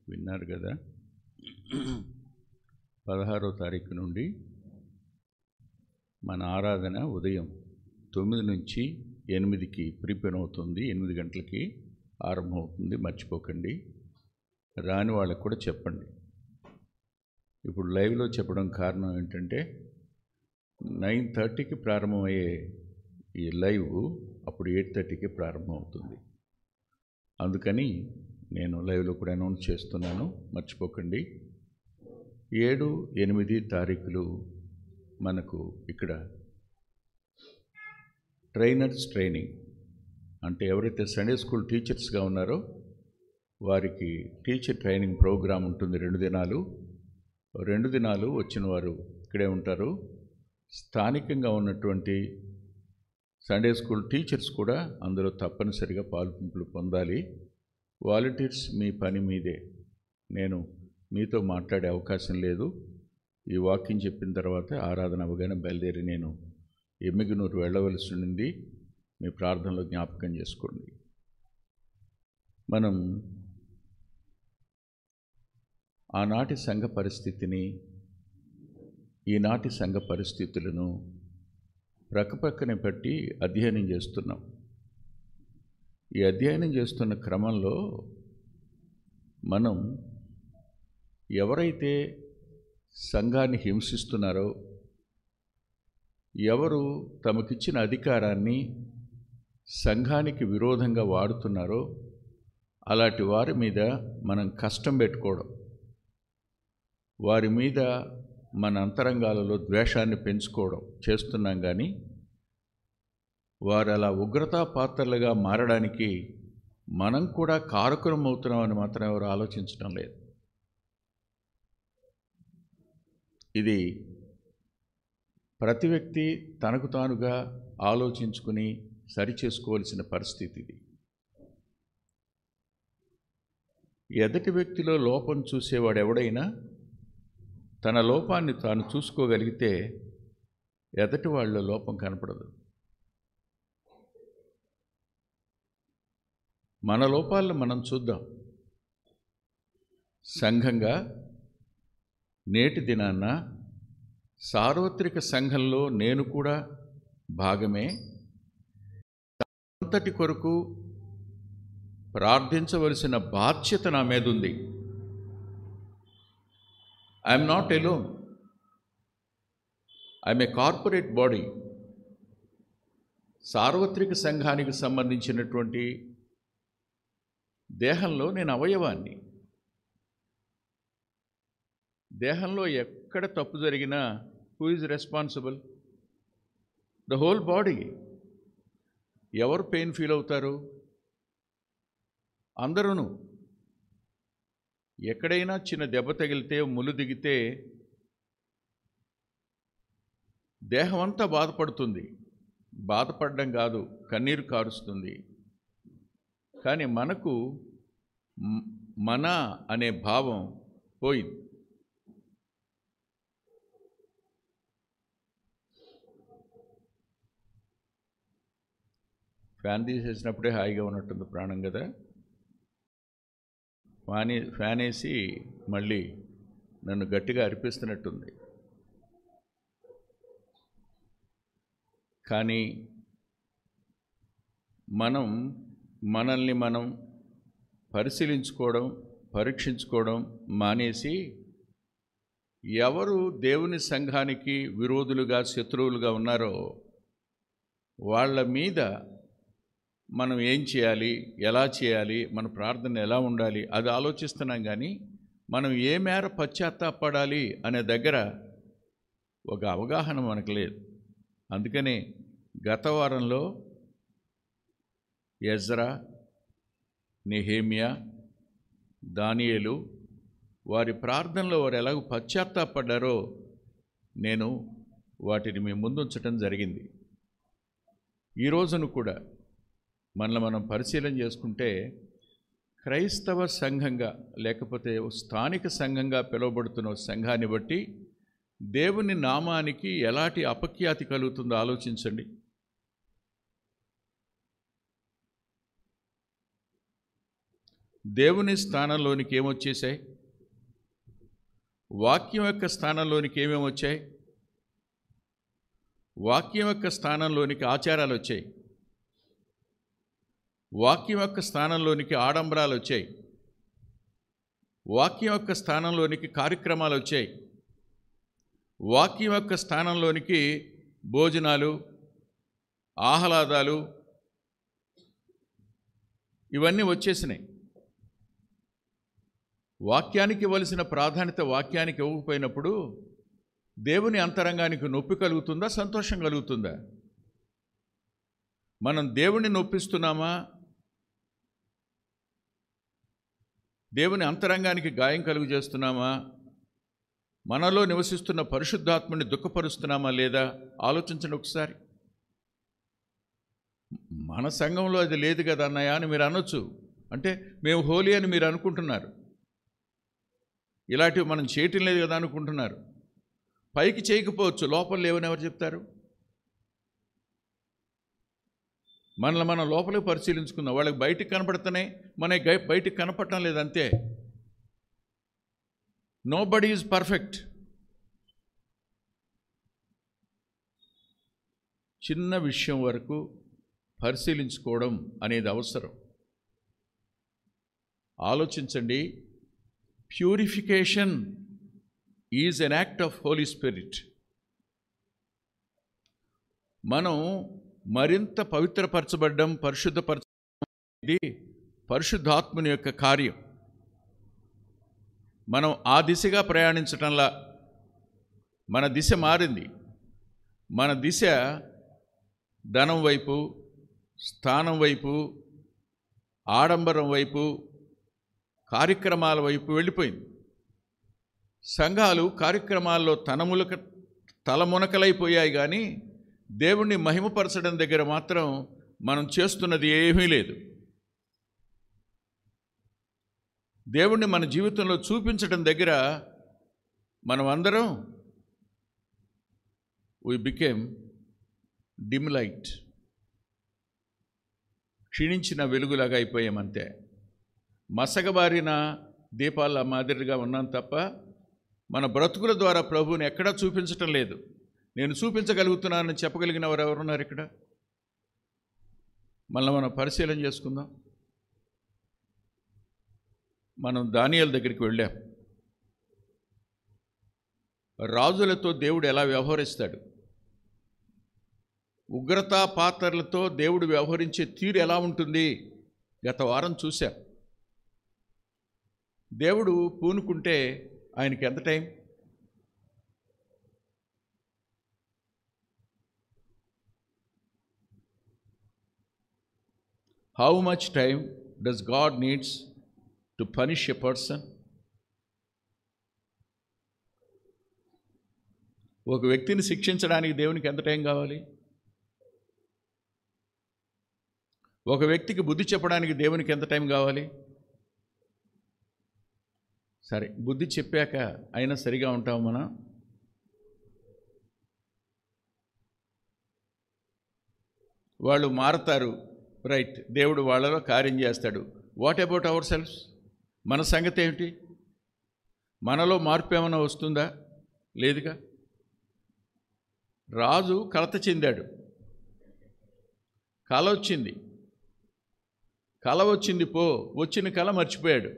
విన్నారు కదా. 16వ తారీఖు నుండి మన ఆరాధన ఉదయం 9 నుంచి 8కి ప్రిపేర్ అవుతుంది. 8 గంటలకి ఆరంభమవుతుంది. మర్చిపోకండి. రాని వాళ్ళకు కూడా చెప్పండి. ఇప్పుడు లైవ్లో చెప్పడం కారణం ఏంటంటే 9:30కి ప్రారంభమయ్యే ఈ లైవ్ అప్పుడు 8:30కి ప్రారంభమవుతుంది. అందుకని నేను లైవ్లో కూడా అనౌన్స్ చేస్తున్నాను, మర్చిపోకండి. 7, 8 తారీఖులు మనకు ఇక్కడ ట్రైనర్స్ ట్రైనింగ్, అంటే ఎవరైతే సండే స్కూల్ టీచర్స్గా ఉన్నారో వారికి టీచర్ ట్రైనింగ్ ప్రోగ్రాం ఉంటుంది. 2 దినాలు. 2 దినాలు వచ్చిన వారు ఇక్కడే ఉంటారు. స్థానికంగా ఉన్నటువంటి సండే స్కూల్ టీచర్స్ కూడా అందులో తప్పనిసరిగా పాల్పంపులు పొందాలి. వాలంటీర్స్ మీ పని మీదే. నేను మీతో మాట్లాడే అవకాశం లేదు. ఈ వాక్యం చెప్పిన తర్వాత ఆరాధన అవగానే బయలుదేరి నేను ఎమ్మిగనూరు వెళ్ళవలసి ఉంది. మీ ప్రార్థనలో జ్ఞాపకం చేసుకోండి. మనం ఆనాటి సంఘ పరిస్థితిని, ఈనాటి సంఘ పరిస్థితులను ప్రక్కనే పెట్టి అధ్యయనం చేస్తున్నాం. ఈ అధ్యయనం చేస్తున్న క్రమంలో మనం ఎవరైతే సంఘాన్ని హింసిస్తున్నారో, ఎవరు తమకిచ్చిన అధికారాన్ని సంఘానికి విరోధంగా వాడుతున్నారో అలాంటి వారి మీద మనం కష్టం పెట్టుకోవడం, వారి మీద మన అంతరంగాలలో ద్వేషాన్ని పెంచుకోవడం చేస్తున్నాం. కానీ వారు అలా ఉగ్రతా పాత్రలుగా మారడానికి మనం కూడా కారకులం అవుతున్నామని మాత్రం ఎవరు ఆలోచించడం లేదు. ఇది ప్రతి వ్యక్తి తనకు తానుగా ఆలోచించుకుని సరిచేసుకోవాల్సిన పరిస్థితి. ఇది ఎదుటి వ్యక్తిలో లోపం చూసేవాడు ఎవడైనా తన లోపాన్ని తాను చూసుకోగలిగితే ఎదుటి వాళ్ళ లోపం కనపడదు. మన లోపాలను మనం చూద్దాం. సంఘంగా నేటి దినాన్న సార్వత్రిక సంఘంలో నేను కూడా భాగమే. అంతటి కొరకు ప్రార్థించవలసిన బాధ్యత నా మీద ఉంది. I'm not alone. I'm a corporate body. సార్వత్రిక సంఘానికి సంబంధించినటువంటి దేహంలో నేను అవయవాన్ని. దేహంలో ఎక్కడ తప్పు జరిగినా who is responsible? The whole body. ఎవరు పెయిన్ ఫీల్ అవుతారు? అందరూ. ఎక్కడైనా చిన్న దెబ్బ తగిలితే, ముళ్ళు దిగితే దేహం అంతా బాధపడుతుంది. బాధపడడం కాదు, కన్నీరు కారుస్తుంది. కానీ మనకు మన అనే భావం పోయింది. ఫ్యాన్ తీసేసినప్పుడే హాయిగా ఉన్నట్టుంది ప్రాణం కదా. ఫ్యాన్ వేసి మళ్ళీ నన్ను గట్టిగా అరిపిస్తున్నట్టుంది. కానీ మనల్ని మనం పరిశీలించుకోవడం, పరీక్షించుకోవడం మానేసి ఎవరు దేవుని సంఘానికి విరోధులుగా, శత్రువులుగా ఉన్నారో వాళ్ళ మీద మనం ఏం చేయాలి, ఎలా చేయాలి, మన ప్రార్థన ఎలా ఉండాలి అది ఆలోచిస్తున్నాం. కానీ మనం ఏ మేర పశ్చాత్తాపడాలి అనే దగ్గర ఒక అవగాహన మనకు లేదు. అందుకనే గత వారంలో ఎజ్రా, నెహెమ్యా, దానియేలు వారి ప్రార్థనలో వారు ఎలాగో పశ్చాత్తాపడ్డారో నేను వాటిని మీ ముందుంచటం జరిగింది. ఈ రోజును కూడా మనల్ని మనం పరిశీలన చేసుకుంటే క్రైస్తవ సంఘంగా లేకపోతే స్థానిక సంఘంగా పిలువబడుతున్న సంఘాన్ని బట్టి దేవుని నామానికి ఎలాంటి అపఖ్యాతి కలుగుతుందో ఆలోచించండి. దేవుని స్థానంలోనికి ఏమొచ్చేసాయి? వాక్యం యొక్క స్థానంలోనికి ఏమేమి వచ్చాయి? వాక్యం యొక్క స్థానంలోనికి ఆచారాలు వచ్చాయి. వాక్యం యొక్క స్థానంలోనికి ఆడంబరాలు వచ్చాయి. వాక్యం యొక్క స్థానంలోనికి కార్యక్రమాలు వచ్చాయి. వాక్యం యొక్క స్థానంలోనికి భోజనాలు, ఆహ్లాదాలు ఇవన్నీ వచ్చేసినాయి. వాక్యానికి ఇవ్వాల్సిన ప్రాధాన్యత వాక్యానికి ఇవ్వకపోయినప్పుడు దేవుని అంతరంగానికి నొప్పి కలుగుతుందా, సంతోషం కలుగుతుందా? మనం దేవుని నొప్పిస్తున్నామా? దేవుని అంతరంగానికి గాయం కలుగు చేస్తున్నామా? మనలో నివసిస్తున్న పరిశుద్ధాత్మని దుఃఖపరుస్తున్నామా లేదా? ఆలోచించండి ఒకసారి. మన సంఘంలో అది లేదు కదా అన్నయ్య అని మీరు అనొచ్చు. అంటే మేము హోలీ అని మీరు అనుకుంటున్నారు. ఇలాంటివి మనం చేయటం లేదు కదా అనుకుంటున్నారు. పైకి చేయకపోవచ్చు, లోపల లేవని ఎవరు చెప్తారు? మనల్ని మనం లోపలికి పరిశీలించుకుందాం. వాళ్ళకి బయటికి కనపడుతున్నాయి, మనకి బయటికి కనపడటం లేదంతే. Nobody is perfect. చిన్న విషయం వరకు పరిశీలించుకోవడం అనేది అవసరం. ఆలోచించండి. Purification is an act of Holy Spirit. మనం మరింత పవిత్రపరచబడ్డం, పరిశుద్ధపరచబడి పరిశుద్ధాత్మని యొక్క కార్యం. మనం ఆ దిశగా ప్రయాణించటంలా మన దిశ మారింది. మన దిశ ధనం వైపు, స్థానం వైపు, ఆడంబరం వైపు, కార్యక్రమాల వైపు వెళ్ళిపోయింది. సంఘాలు కార్యక్రమాల్లో తలమునకలైపోయాయి, కానీ దేవుణ్ణి మహిమపరచడం దగ్గర మాత్రం మనం చేస్తున్నది ఏమీ లేదు. దేవుణ్ణి మన జీవితంలో చూపించడం దగ్గర మనం అందరం we became dim light, క్షీణించిన వెలుగులాగా అయిపోయామంతే. మసకబారిన దీపాల మాదిరిగా ఉన్నాం తప్ప మన బ్రతుకుల ద్వారా ప్రభువుని ఎక్కడా చూపించటం లేదు. నేను చూపించగలుగుతున్నానని చెప్పగలిగిన వారు ఎవరున్నారు ఇక్కడ? మళ్ళీ మనం పరిశీలన చేసుకుందాం. మనం దానియేలు దగ్గరికి వెళ్ళాం. రాజులతో దేవుడు ఎలా వ్యవహరిస్తాడు, ఉగ్రతా పాత్రలతో దేవుడు వ్యవహరించే తీరు ఎలా ఉంటుంది గత వారం చూశాం. దేవుడు పూనుకుంటే ఆయనకి ఎంత time? How much time does God needs to punish a person? ఒక వ్యక్తిని శిక్షించడానికి దేవునికి ఎంత టైం కావాలి? ఒక వ్యక్తికి బుద్ధి చెప్పడానికి దేవునికి ఎంత టైం కావాలి? సరే, బుద్ధి చెప్పాక అయినా సరిగా ఉంటాం మనం? వాళ్ళు మారతారు, రైట్, దేవుడు వాళ్ళలో కార్యం చేస్తాడు. What about our selfs? మన సంగతి ఏమిటి? మనలో మార్పు ఏమైనా వస్తుందా? లేదుగా. రాజు కలత చెందాడు. కల వచ్చింది, కల వచ్చింది పో, వచ్చిన కల మర్చిపోయాడు.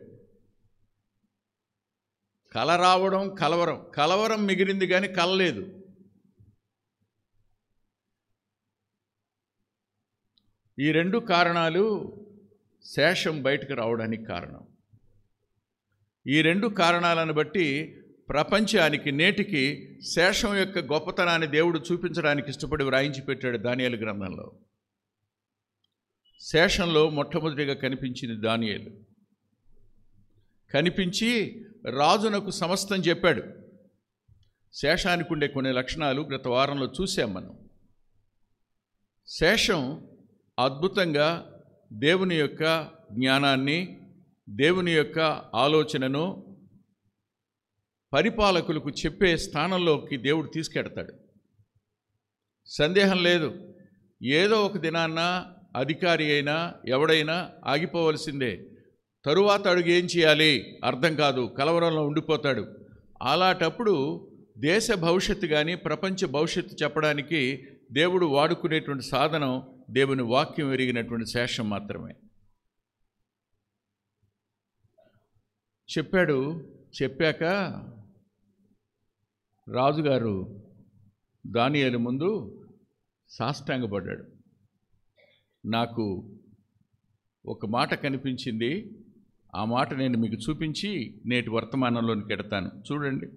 కల రావడం, కలవరం మిగిలింది కానీ కల లేదు. ఈ రెండు కారణాలు శేషం బయటకు రావడానికి కారణం. ఈ రెండు కారణాలను బట్టి ప్రపంచానికి నేటికి శేషం యొక్క గొప్పతనాన్ని దేవుడు చూపించడానికి ఇష్టపడి వ్రాయించి పెట్టాడు దానియేలు గ్రంథంలో. శేషంలో మొట్టమొదటిగా కనిపించింది దానియేలు. కనిపించి రాజునకు సమస్తం చెప్పాడు. శేషానికి ఉండే కొన్ని లక్షణాలు గత వారంలో చూసాం మనం. శేషం అద్భుతంగా దేవుని యొక్క జ్ఞానాన్ని, దేవుని యొక్క ఆలోచనను పరిపాలకులకు చెప్పే స్థానంలోకి దేవుడు తీసుకెడతాడు. సందేహం లేదు. ఏదో ఒక దినాన్న అధికారి అయినా ఎవడైనా ఆగిపోవలసిందే. తరువాత అడుగు ఏం చేయాలి అర్థం కాదు, కలవరంలో ఉండిపోతాడు. అలాంటప్పుడు దేశ భవిష్యత్తు కానీ ప్రపంచ భవిష్యత్తు చెప్పడానికి దేవుడు వాడుకునేటువంటి సాధనం దేవుని వాక్యం ఎరిగినటువంటి శేషం మాత్రమే. చెప్పాక రాజుగారు దానియేలు ముందు సాష్టాంగపడ్డాడు. నాకు ఒక మాట కనిపించింది, ఆ మాట నేను మీకు చూపించి నేటి వర్తమానంలోనికి ఎడతాను. చూడండి.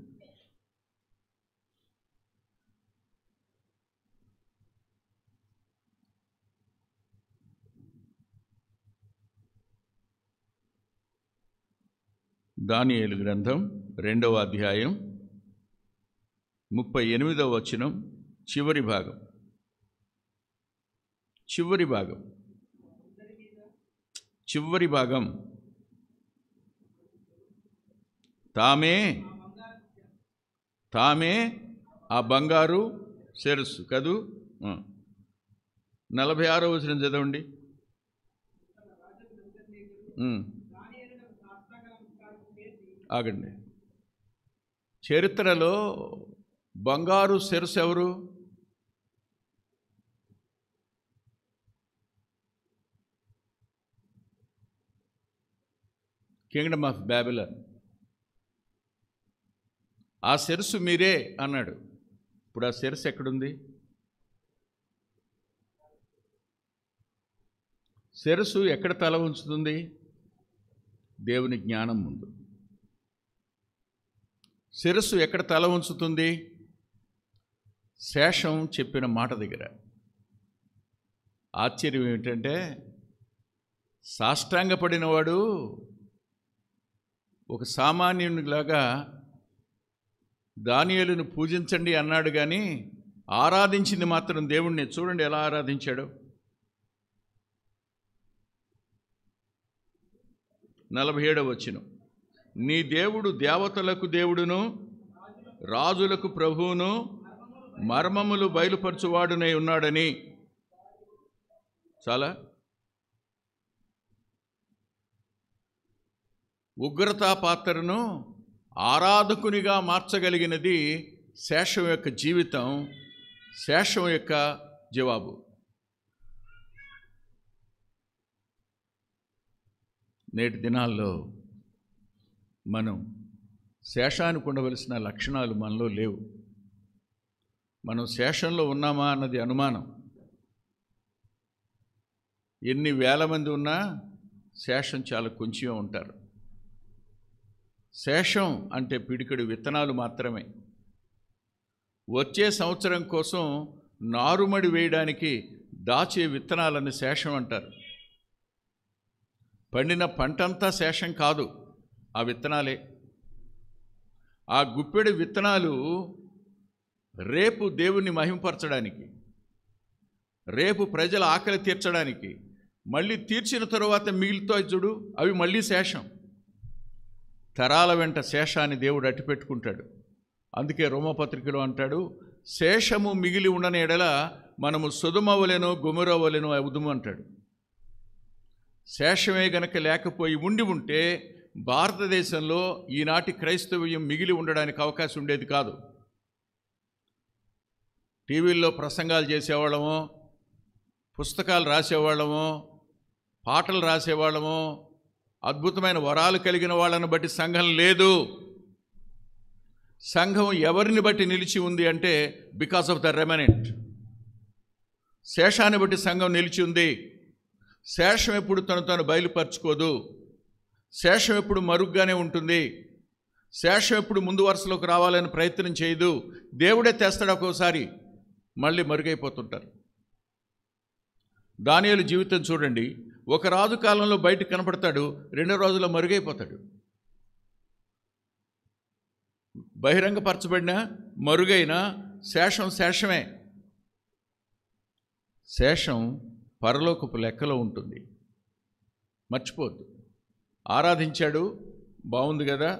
దానియేలు గ్రంథం 2వ అధ్యాయం 38వ వచనం చివరి భాగం. తామే ఆ బంగారు శిరస్సు కదూ. 46వ వచనం చదవండి. ఆగండి. చరిత్రలో బంగారు శిరస్సు ఎవరు? Kingdom of Babylon. ఆ శిరస్సు మీరే అన్నాడు. ఇప్పుడు ఆ శిరస్సు ఎక్కడుంది? శిరస్సు ఎక్కడ తల ఉంచుతుంది? దేవుని జ్ఞానం ముందు. శిరస్సు ఎక్కడ తల ఉంచుతుంది? శేషం చెప్పిన మాట దగ్గర. ఆశ్చర్యం ఏమిటంటే, సాష్టాంగపడినవాడు ఒక సామాన్యునిలాగా దానియేలును పూజించండి అన్నాడు, కానీ ఆరాధించింది మాత్రం దేవుణ్ణి. చూడండి ఎలా ఆరాధించాడు. 47వ వచనం. నీ దేవుడు దేవతలకు దేవుడును రాజులకు ప్రభువును మర్మములు బయలుపరచువాడునై ఉన్నాడని. చాలా ఉగ్రతా పాత్రను ఆరాధకునిగా మార్చగలిగినది శేషం యొక్క జీవితం, శేషం యొక్క జవాబు. నేటి దినాల్లో మనం శేషానికి ఉండవలసిన లక్షణాలు మనలో లేవు. మనం శేషంలో ఉన్నామా అన్నది అనుమానం. ఎన్ని వేల మంది ఉన్నా శేషం చాలా కొంచెం ఉంటారు. శేషం అంటే పిడికెడు విత్తనాలు మాత్రమే. వచ్చే సంవత్సరం కోసం నారుమడి వేయడానికి దాచే విత్తనాలని శేషం అంటారు. పండిన పంటంతా శేషం కాదు, ఆ విత్తనాలే. ఆ గుప్పెడు విత్తనాలు రేపు దేవుణ్ణి మహింపరచడానికి, రేపు ప్రజల ఆకలి తీర్చడానికి, మళ్ళీ తీర్చిన తరువాత మిగిలితో చూడు అవి మళ్ళీ శేషం. తరాల వెంట శేషాన్ని దేవుడు అట్టిపెట్టుకుంటాడు. అందుకే రోమపత్రికలో అంటాడు, శేషము మిగిలి ఉండని ఎడల మనము సొదొమ గొమొర్రా వలెను అవుదుము అంటాడు. శేషమే గనక లేకపోయి ఉంటే భారతదేశంలో ఈనాటి క్రైస్తవ్యం మిగిలి ఉండడానికి అవకాశం ఉండేది కాదు. టీవీల్లో ప్రసంగాలు చేసేవాళ్ళమో, పుస్తకాలు రాసేవాళ్ళమో, పాటలు రాసేవాళ్ళమో, అద్భుతమైన వరాలు కలిగిన వాళ్ళని బట్టి సంఘం లేదు. సంఘం ఎవరిని బట్టి నిలిచి ఉంది అంటే బికాస్ ఆఫ్ ద రెమనెంట్. శేషాన్ని బట్టి సంఘం నిలిచి ఉంది. శేషం ఎప్పుడు తను బయలుపరచుకోదు. శేషం ఎప్పుడు మరుగ్గానే ఉంటుంది. శేషం ఎప్పుడు ముందు వరుసలోకి రావాలని ప్రయత్నం చేయదు. దేవుడే తెస్తాడు, ఒక్కోసారి మళ్ళీ మరుగైపోతుంటారు. దానియేలు జీవితం చూడండి. ఒక రాజు కాలంలో బయటకు కనపడతాడు, రెండో రోజుల్లో మరుగైపోతాడు. బహిరంగపరచబడిన మరుగైన శేషం శేషమే. శేషం పరలోకపు లెక్కలో ఉంటుంది, మర్చిపోద్దు. ఆరాధించాడు, బాగుంది కదా,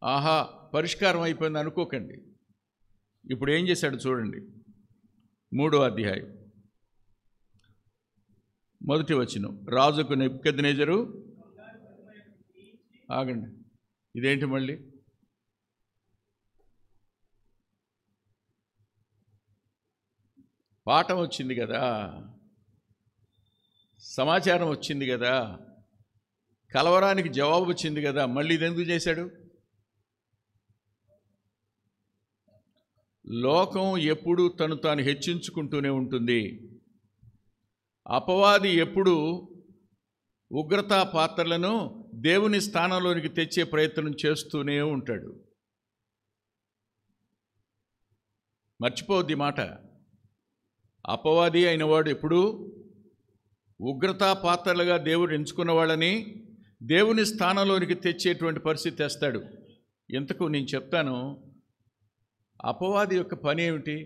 ఆహా పరిష్కారం అయిపోయింది అనుకోకండి. ఇప్పుడు ఏం చేశాడు చూడండి. 3వ అధ్యాయం 1వ వచనం. రాజుకు నెబుకద్నెజరు ఆగండి, ఇదేంటి మళ్ళీ? పాఠం వచ్చింది కదా, సమాచారం వచ్చింది కదా, కలవరానికి జవాబు వచ్చింది కదా, మళ్ళీ ఇదెందుకు చేశాడు? లోకం ఎప్పుడు తను తాను హెచ్చించుకుంటూనే ఉంటుంది. అపవాది ఎప్పుడు ఉగ్రతా పాత్రలను దేవుని స్థానంలోనికి తెచ్చే ప్రయత్నం చేస్తూనే ఉంటాడు. మర్చిపోవద్ది మాట. అపవాది అయినవాడు ఎప్పుడు ఉగ్రతా పాత్రలుగా దేవుడు ఎంచుకున్న వాళ్ళని దేవుని స్థానంలోనికి తెచ్చేటువంటి పరిస్థితి తెస్తాడు. ఇంతకు నేను చెప్తాను, అపవాది యొక్క పని ఏమిటి,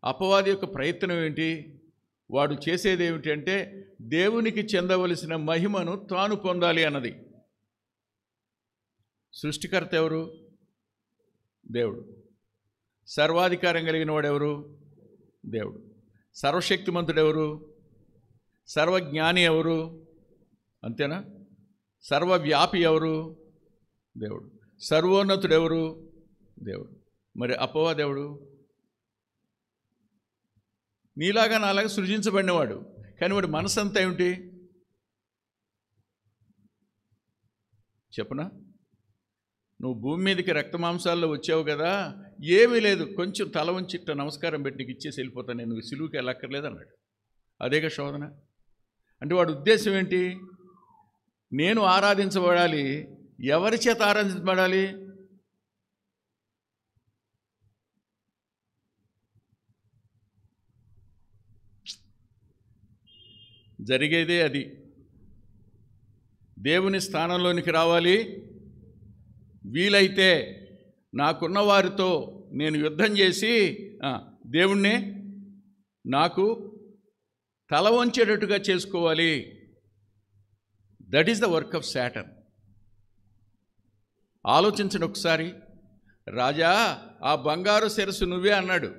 అపవాది యొక్క ప్రయత్నం ఏంటి, వాడు చేసేది ఏమిటి అంటే దేవునికి చెందవలసిన మహిమను తాను పొందాలి అన్నది. సృష్టికర్త ఎవరు? దేవుడు. సర్వాధికారం కలిగిన వాడెవరు? దేవుడు. సర్వశక్తిమంతుడెవరు? సర్వజ్ఞాని ఎవరు? అంతేనా? సర్వవ్యాపి ఎవరు? దేవుడు. సర్వోన్నతుడెవరు? దేవుడు. మరి అపవాదెవడు? నీలాగా నాలాగా సృజించబడినవాడు, కానీ వాడి మనసు అంతా ఏమిటి చెప్పనా? నువ్వు భూమి మీదకి రక్తమాంసాల్లో వచ్చావు కదా, ఏమీ లేదు, కొంచెం తల వంచిట్ట నమస్కారం పెట్టి నీకు ఇచ్చేసి వెళ్ళిపోతాను, నేను సిలువుకి వెళ్ళక్కర్లేదు అన్నాడు. అదేగా శోధన అంటే. వాడి ఉద్దేశం ఏంటి? నేను ఆరాధించబడాలి. ఎవరి చేత ఆరాధించబడాలి? జరిగేదే అది. దేవుని స్థానంలోనికి రావాలి. వీలైతే నాకున్న వారితో నేను యుద్ధం చేసి దేవుణ్ణి నాకు తల వంచేటట్టుగా చేసుకోవాలి. That is the work of Satan. ఆలోచించండి ఒకసారి. రాజా, ఆ బంగారు శిరస్సు నువ్వే అన్నాడు.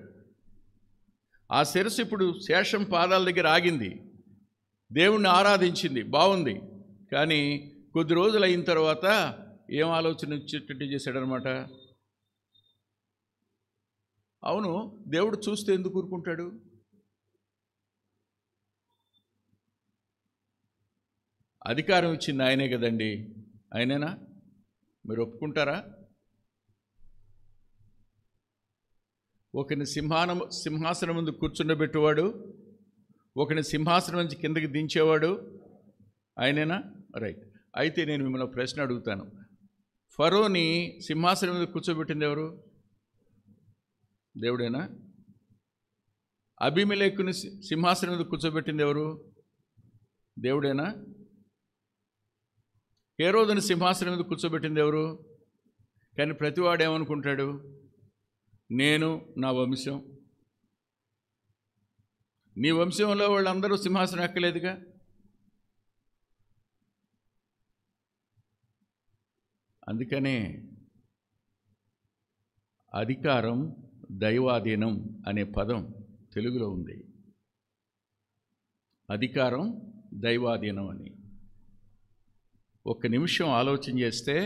ఆ శిరస్సు ఇప్పుడు శేషం పాదాల దగ్గర ఆగింది. దేవుణ్ణి ఆరాధించింది, బాగుంది. కానీ కొద్ది రోజులు అయిన తర్వాత ఏం ఆలోచన వచ్చేటట్టు చేశాడనమాట. అవును, దేవుడు చూస్తే ఎందుకు ఊరుకుంటాడు? అధికారం ఇచ్చింది ఆయనే కదండి. ఆయనేనా? మీరు ఒప్పుకుంటారా? ఒకరిని సింహాసనం ముందు కూర్చుండబెట్టేవాడు, ఒకరిని సింహాసనం నుంచి కిందకి దించేవాడు ఆయనేనా? రైట్. అయితే నేను మిమ్మల్ని ప్రశ్న అడుగుతాను. ఫరోని సింహాసనం మీద కూర్చోబెట్టింది ఎవరు? దేవుడేనా? అబీమెలెకుని సింహాసనం మీద కూర్చోబెట్టింది ఎవరు? దేవుడేనా? హేరోదుని సింహాసనం మీద కూర్చోబెట్టింది ఎవరు? కానీ ప్రతివాడు ఏమనుకుంటాడు? నేను, నా వంశం. నీ వంశంలో వాళ్ళందరూ సింహాసనం ఎక్కలేదుగా. అందుకనే అధికారం దైవాధీనం అనే పదం తెలుగులో ఉంది. అధికారం దైవాధీనం అని. ఒక్క నిమిషం ఆలోచన చేస్తే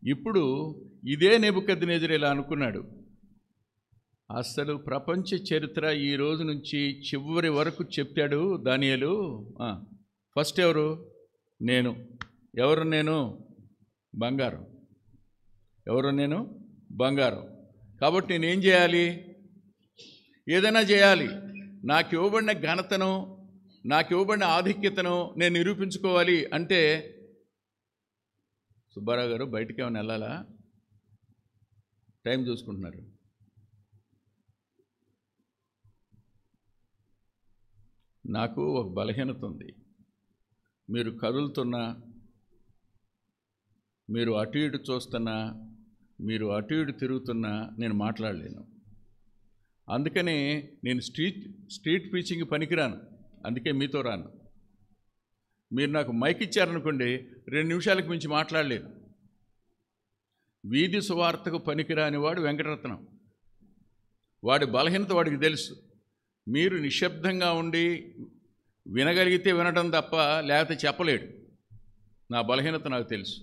ఇప్పుడు ఇదే నెబుకద్నెజరు ఇలా అనుకున్నాడు. అసలు ప్రపంచ చరిత్ర ఈ రోజు నుంచి చివరి వరకు చెప్పాడు దానియేలు. ఫస్ట్ ఎవరు? నేను. ఎవరు నేను? బంగారం. ఎవరు నేను? బంగారం. కాబట్టి నేనేం చేయాలి? ఏదైనా చేయాలి. నాకు ఇవ్వబడిన ఘనతను, నాకు ఇవ్వబడిన ఆధిక్యతను నేను నిరూపించుకోవాలి. అంటే సుబ్బారావు గారు బయటికి ఏమైనా వెళ్ళాలా? టైం చూసుకుంటున్నారు. నాకు ఒక బలహీనత ఉంది. మీరు కదులుతున్నా, మీరు అటు ఇటు చూస్తున్నా, మీరు అటు ఇటు తిరుగుతున్నా నేను మాట్లాడలేను. అందుకనే నేను స్ట్రీట్ ప్రీచింగ్ పనికిరాను. అందుకే మీతో రాను. మీరు నాకు మైక్ ఇచ్చారనుకోండి, 2 నిమిషాలకు మించి మాట్లాడలేను. వీధి సువార్తకు పనికిరాని వాడు వెంకటరత్నం. వాడి బలహీనత వాడికి తెలుసు. మీరు నిశ్శబ్దంగా ఉండి వినగలిగితే వినడం తప్ప లేకపోతే చెప్పలేడు. నా బలహీనత నాకు తెలుసు.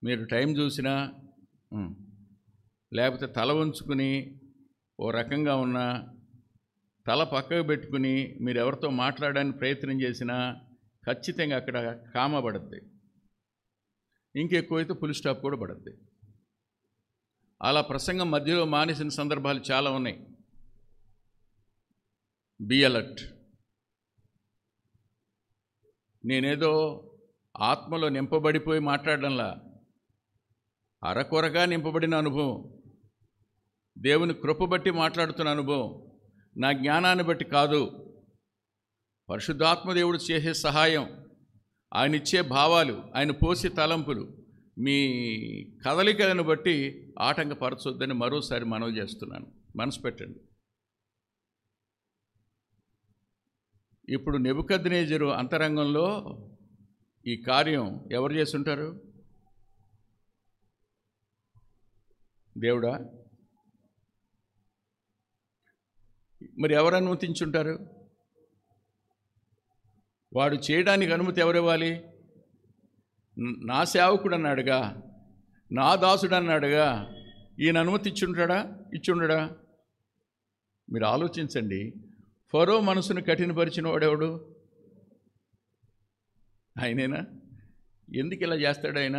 మీరు టైం చూసినా లేకపోతే తల ఉంచుకుని ఓ రకంగా ఉన్న తల పక్కకు పెట్టుకుని మీరు ఎవరితో మాట్లాడడానికి ప్రయత్నం చేసినా ఖచ్చితంగా అక్కడ కామ పడుద్ది, ఇంకెక్కువైతే ఫుల్ స్టాప్ కూడా పడుద్ది. అలా ప్రసంగం మధ్యలో మానేసిన సందర్భాలు చాలా ఉన్నాయి. Be alert. నేనేదో ఆత్మలో నింపబడిపోయి మాట్లాడడంలా, అరకొరగా నింపబడిన అనుభవం, దేవుని కృప బట్టి మాట్లాడుతున్న అనుభవం, నా జ్ఞానాన్ని బట్టి కాదు. పరిశుద్ధాత్మదేవుడు చేసే సహాయం, ఆయన ఇచ్చే భావాలు, ఆయన పోసే తలంపులు మీ కదలికలను బట్టి ఆటంకపరచొద్దని మరోసారి మనవి చేస్తున్నాను. మనసు పెట్టండి. ఇప్పుడు నెబుకద్నెజరు అంతరంగంలో ఈ కార్యం ఎవరు చేస్తుంటారు? దేవుడా? మరి ఎవరు అనుమతించుంటారు? వాడు చేయడానికి అనుమతి ఎవరివ్వాలి? నా సేవకుడు అన్నాడుగా, నా దాసుడు అన్నాడుగా, ఈయన అనుమతి ఇచ్చుండడా? మీరు ఆలోచించండి. ఫరో మనసును కఠినపరిచిన వాడెవడు? ఆయనేనా? ఎందుకు ఇలా చేస్తాడు ఆయన?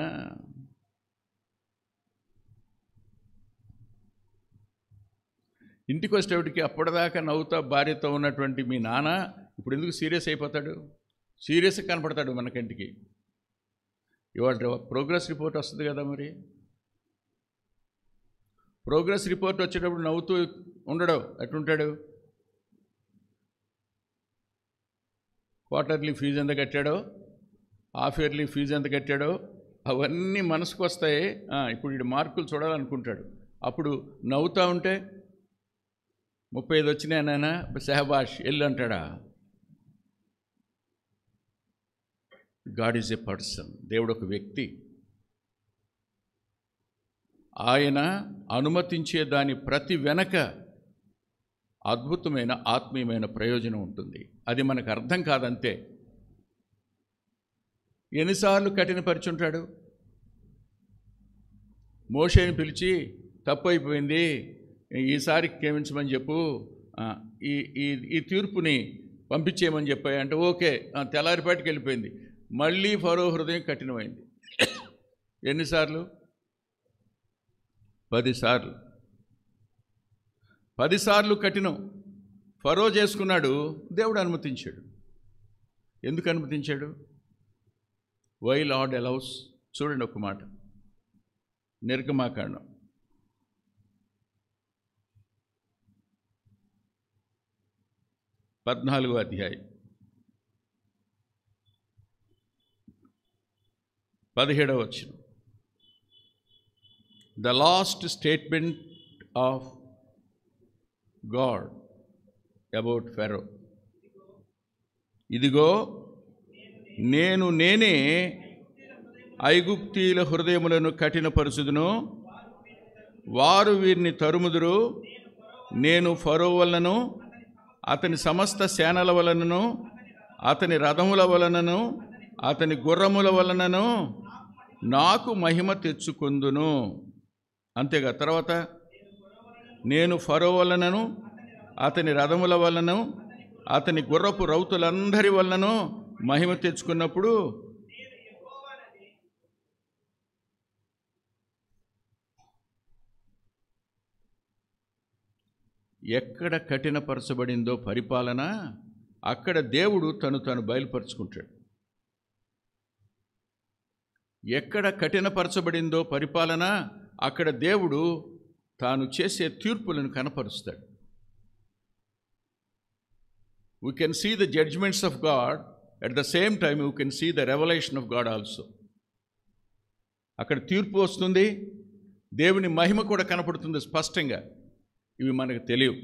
ఇంటికి వచ్చేటప్పటికి అప్పటిదాకా నవ్వుతా భార్యతో ఉన్నటువంటి మీ నాన్న ఇప్పుడు ఎందుకు సీరియస్ అయిపోతాడు? సీరియస్గా కనపడతాడు మన కంటికి. ఇవాళ ప్రోగ్రెస్ రిపోర్ట్ వస్తుంది కదా, మరి ప్రోగ్రెస్ రిపోర్ట్ వచ్చేటప్పుడు నవ్వుతూ ఉండడు, ఎట్లుంటాడు? క్వార్టర్లీ ఫీజు ఎంత కట్టాడో, హాఫ్ ఇయర్లీ ఫీజు ఎంత కట్టాడో అవన్నీ మనసుకు వస్తాయి. ఇప్పుడు వీడు మార్కులు చూడాలనుకుంటాడు. అప్పుడు నవ్వుతూ ఉంటే 35 వచ్చినాయి నాయన, సెహబాష్ ఎల్లు అంటాడా? God is a person. దేవుడు ఒక వ్యక్తి. ఆయన అనుమతించే దాని ప్రతి వెనక అద్భుతమైన ఆత్మీయమైన ప్రయోజనం ఉంటుంది. అది మనకు అర్థం కాదంతే. ఎన్నిసార్లు కఠినపరిచుంటాడు? మోషేని పిలిచి తప్పు అయిపోయింది, ఈసారి క్షమించమని చెప్పు, ఈ తీర్పుని పంపించేయమని చెప్పాయి అంటే ఓకే, తెల్లారిపాటికి వెళ్ళిపోయింది. మళ్ళీ ఫరో హృదయం కఠినమైంది. ఎన్నిసార్లు? 10 సార్లు. 10 సార్లు కఠినం ఫరో చేసుకున్నాడు. దేవుడు అనుమతించాడు. ఎందుకు అనుమతించాడు? Why lord allows. చూడండి ఒక మాట, నిర్గమాకాండం 14వ అధ్యాయం 17వ వచనం. The last statement of God about Pharaoh. ఇదిగో నేనే ఐగుప్తీయుల హృదయములను కఠినపరుచుదును, వారు వీరిని తరుముదురు. నేను ఫరో వలనను అతని సమస్త సేనల వలనను అతని రథముల వలనను అతని గుర్రముల వలనను నాకు మహిమ తెచ్చుకొందును. అంతేగా తర్వాత, నేను ఫరో వలనను అతని రథముల వలనను అతని గుర్రపు రౌతులందరి వలనను మహిమ తెచ్చుకున్నప్పుడు ఎక్కడ కఠినపరచబడిందో పరిపాలన, అక్కడ దేవుడు తను బయలుపరుచుకుంటాడు. ఎక్కడ కఠినపరచబడిందో పరిపాలన, అక్కడ దేవుడు తాను చేసే తీర్పులను కనపరుస్తాడు. We can see the judgments of God, at the same time we can see the revelation of God also. అక్కడ తీర్పు వస్తుంది, దేవుని మహిమ కూడా కనపడుతుంది స్పష్టంగా. ఇవి మనకు తెలియవు.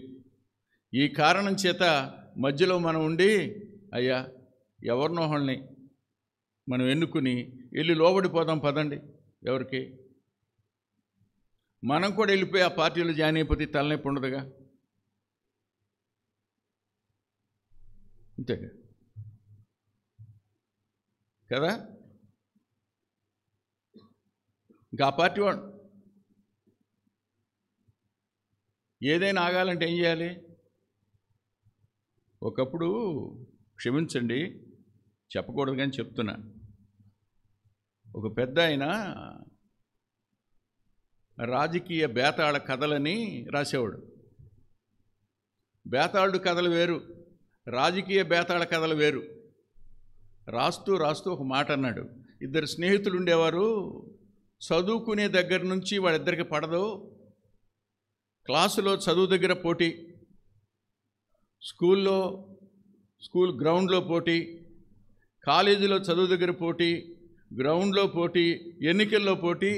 ఈ కారణం చేత మధ్యలో మనం ఉండి, అయ్యా ఎవరినోహల్ని మనం ఎన్నుకుని వెళ్ళి లోబడిపోదాం పదండి. ఎవరికి? మనం కూడా వెళ్ళిపోయి ఆ పార్టీలో జాయిన్ అయిపోతే తలనొప్పి ఉండదుగా. అంతేగా. కదా. ఇంకా ఆ పార్టీ వాడు ఏదైనా ఆగాలంటే ఏం చేయాలి? ఒకప్పుడు, క్షమించండి చెప్పకూడదు కానీ చెప్తున్నా, ఒక పెద్ద ఆయన రాజకీయ బేతాళ కథలని రాసేవాడు. బేతాళుడు కథలు వేరు, రాజకీయ బేతాళ కథలు వేరు. రాస్తూ రాస్తూ ఒక మాట అన్నాడు. ఇద్దరు స్నేహితులు ఉండేవారు, చదువుకునే దగ్గర నుంచి వాళ్ళిద్దరికి పడదు. క్లాసులో చదువు దగ్గర పోటీ, స్కూల్ గ్రౌండ్లో పోటీ, కాలేజీలో చదువు దగ్గర పోటీ, గ్రౌండ్లో పోటీ, ఎన్నికల్లో పోటీ.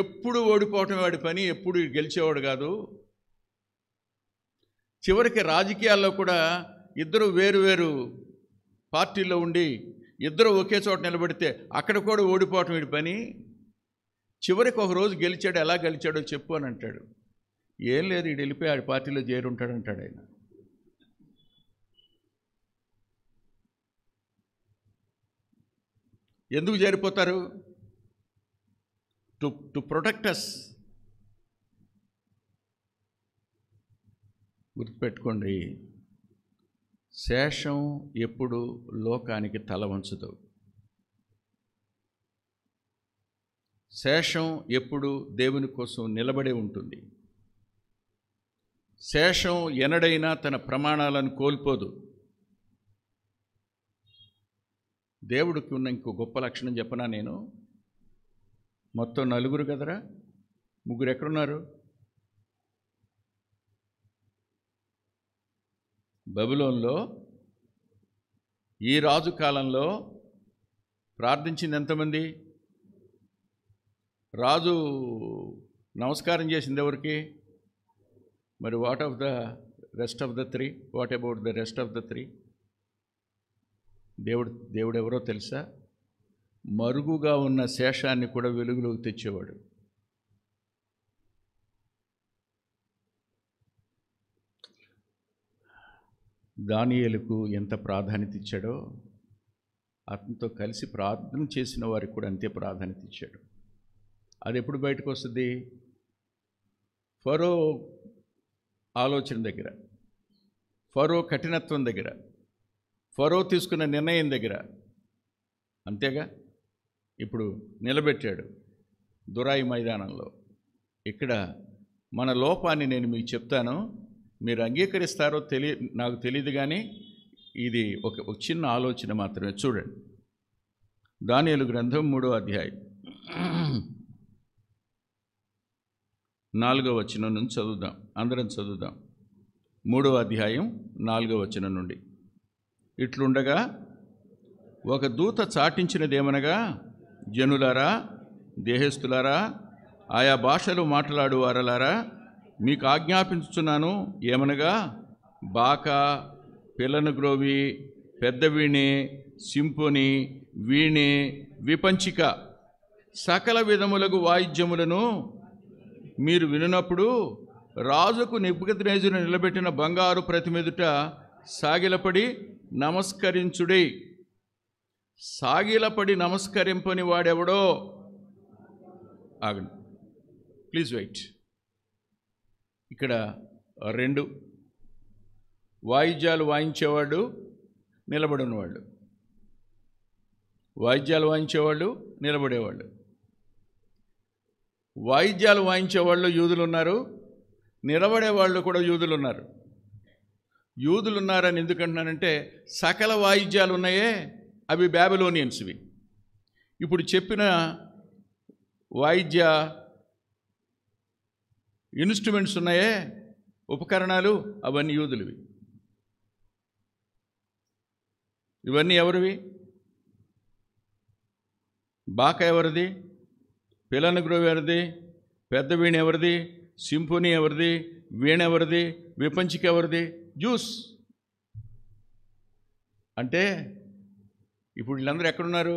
ఎప్పుడు ఓడిపోవటం వాడి పని, ఎప్పుడు గెలిచేవాడు కాదు. చివరికి రాజకీయాల్లో కూడా ఇద్దరు వేరు వేరు పార్టీల్లో ఉండి ఇద్దరు ఒకే చోట నిలబడితే అక్కడ కూడా ఓడిపోవటం వీడి పని. చివరికి ఒకరోజు గెలిచాడు. ఎలా గెలిచాడో చెప్పు అని అంటాడు. ఏం లేదు, వీడు వెళ్ళిపోయి ఆడి పార్టీలో చేరుంటాడంటాడు ఆయన. ఎందుకు చేరిపోతారు? టు ప్రొటెక్ట్ అస్. గుర్తుపెట్టుకోండి, శేషం ఎప్పుడు లోకానికి తల వంచదు. శేషం ఎప్పుడు దేవుని కోసం నిలబడే ఉంటుంది. శేషం ఎనడైనా తన ప్రమాణాలను కోల్పోదు. దేవుడికి ఉన్న ఇంకో గొప్ప లక్షణం చెప్పనా నేను? మొత్తం నలుగురు కదరా, ముగ్గురు ఎక్కడున్నారు? బబులోన్లో ఈ రాజు కాలంలో ప్రార్థించింది ఎంతమంది? రాజు నమస్కారం చేసింది ఎవరికి? మరి what of the rest of the three? What about the rest of the three? దేవుడు ఎవరో తెలుసా? మరుగుగా ఉన్న శేషాన్ని కూడా వెలుగులోకి తెచ్చేవాడు. దానియేలుకు ఎంత ప్రాధాన్యత ఇచ్చాడో, అతనితో కలిసి ప్రార్థన చేసిన వారికి కూడా అంతే ప్రాధాన్యత ఇచ్చాడు. అది ఎప్పుడు బయటకు వస్తుంది? ఫరో ఆలోచన దగ్గర, ఫరో కఠినత్వం దగ్గర, ఫరో తీసుకున్న నిర్ణయం దగ్గర. అంతేగా, ఇప్పుడు నిలబెట్టాడు దురాయి మైదానంలో. ఇక్కడ మన లోపాన్ని నేను మీకు చెప్తాను, మీరు అంగీకరిస్తారో నాకు తెలియదు, కానీ ఇది ఒక చిన్న ఆలోచన మాత్రమే. చూడండి, దానియేలు గ్రంథం 3వ అధ్యాయం 4వ వచనం నుంచి చదువుదాం. అందరం చదువుదాం. 3వ అధ్యాయం 4వ వచనం నుండి. ఇట్లుండగా ఒక దూత చాటించినదేమనగా, జనులారా, దేహస్థులారా, ఆయా భాషలు మాట్లాడు వారలారా, మీకు ఆజ్ఞాపించుచున్నాను. ఏమనగా, బాక, పిల్లను గ్రోవి, పెద్ద వీణే, సింఫోని, వీణే, విపంచిక, సకల విధములకు వాయిద్యములను మీరు వినున్నప్పుడు రాజుకు నెబుకద్నెజరు నిలబెట్టిన బంగారు ప్రతిమెదుట సాగిలపడి నమస్కరించుడి. సాగిలపడి నమస్కరింపని వాడెవడో? ఆగండి, ప్లీజ్ వెయిట్. ఇక్కడ 2 వాయిద్యాలు వాయించేవాడు, నిలబడినవాళ్ళు. వాయిద్యాలు వాయించేవాళ్ళు, నిలబడేవాళ్ళు. వాయిద్యాలు వాయించేవాళ్ళు యూదులు ఉన్నారు, నిలబడేవాళ్ళు కూడా యూదులు ఉన్నారు. యూదులు ఉన్నారని ఎందుకంటున్నానంటే, సకల వాయిద్యాలు ఉన్నాయే అవి బాబిలోనియన్స్వి. ఇప్పుడు చెప్పిన వాయిద్య ఇన్స్ట్రుమెంట్స్ ఉన్నాయే, ఉపకరణాలు, అవన్నీ యూదులవి. ఇవన్నీ ఎవరివి? బాక ఎవరిది? పిల్లన గ్రోవ్ ఎవరిది? పెద్ద వీణ ఎవరిది? సింఫోనీ ఎవరిది? వీణ ఎవరిది? విపంచిక ఎవరిది? జ్యూస్. అంటే ఇప్పుడు వీళ్ళందరూ ఎక్కడున్నారు?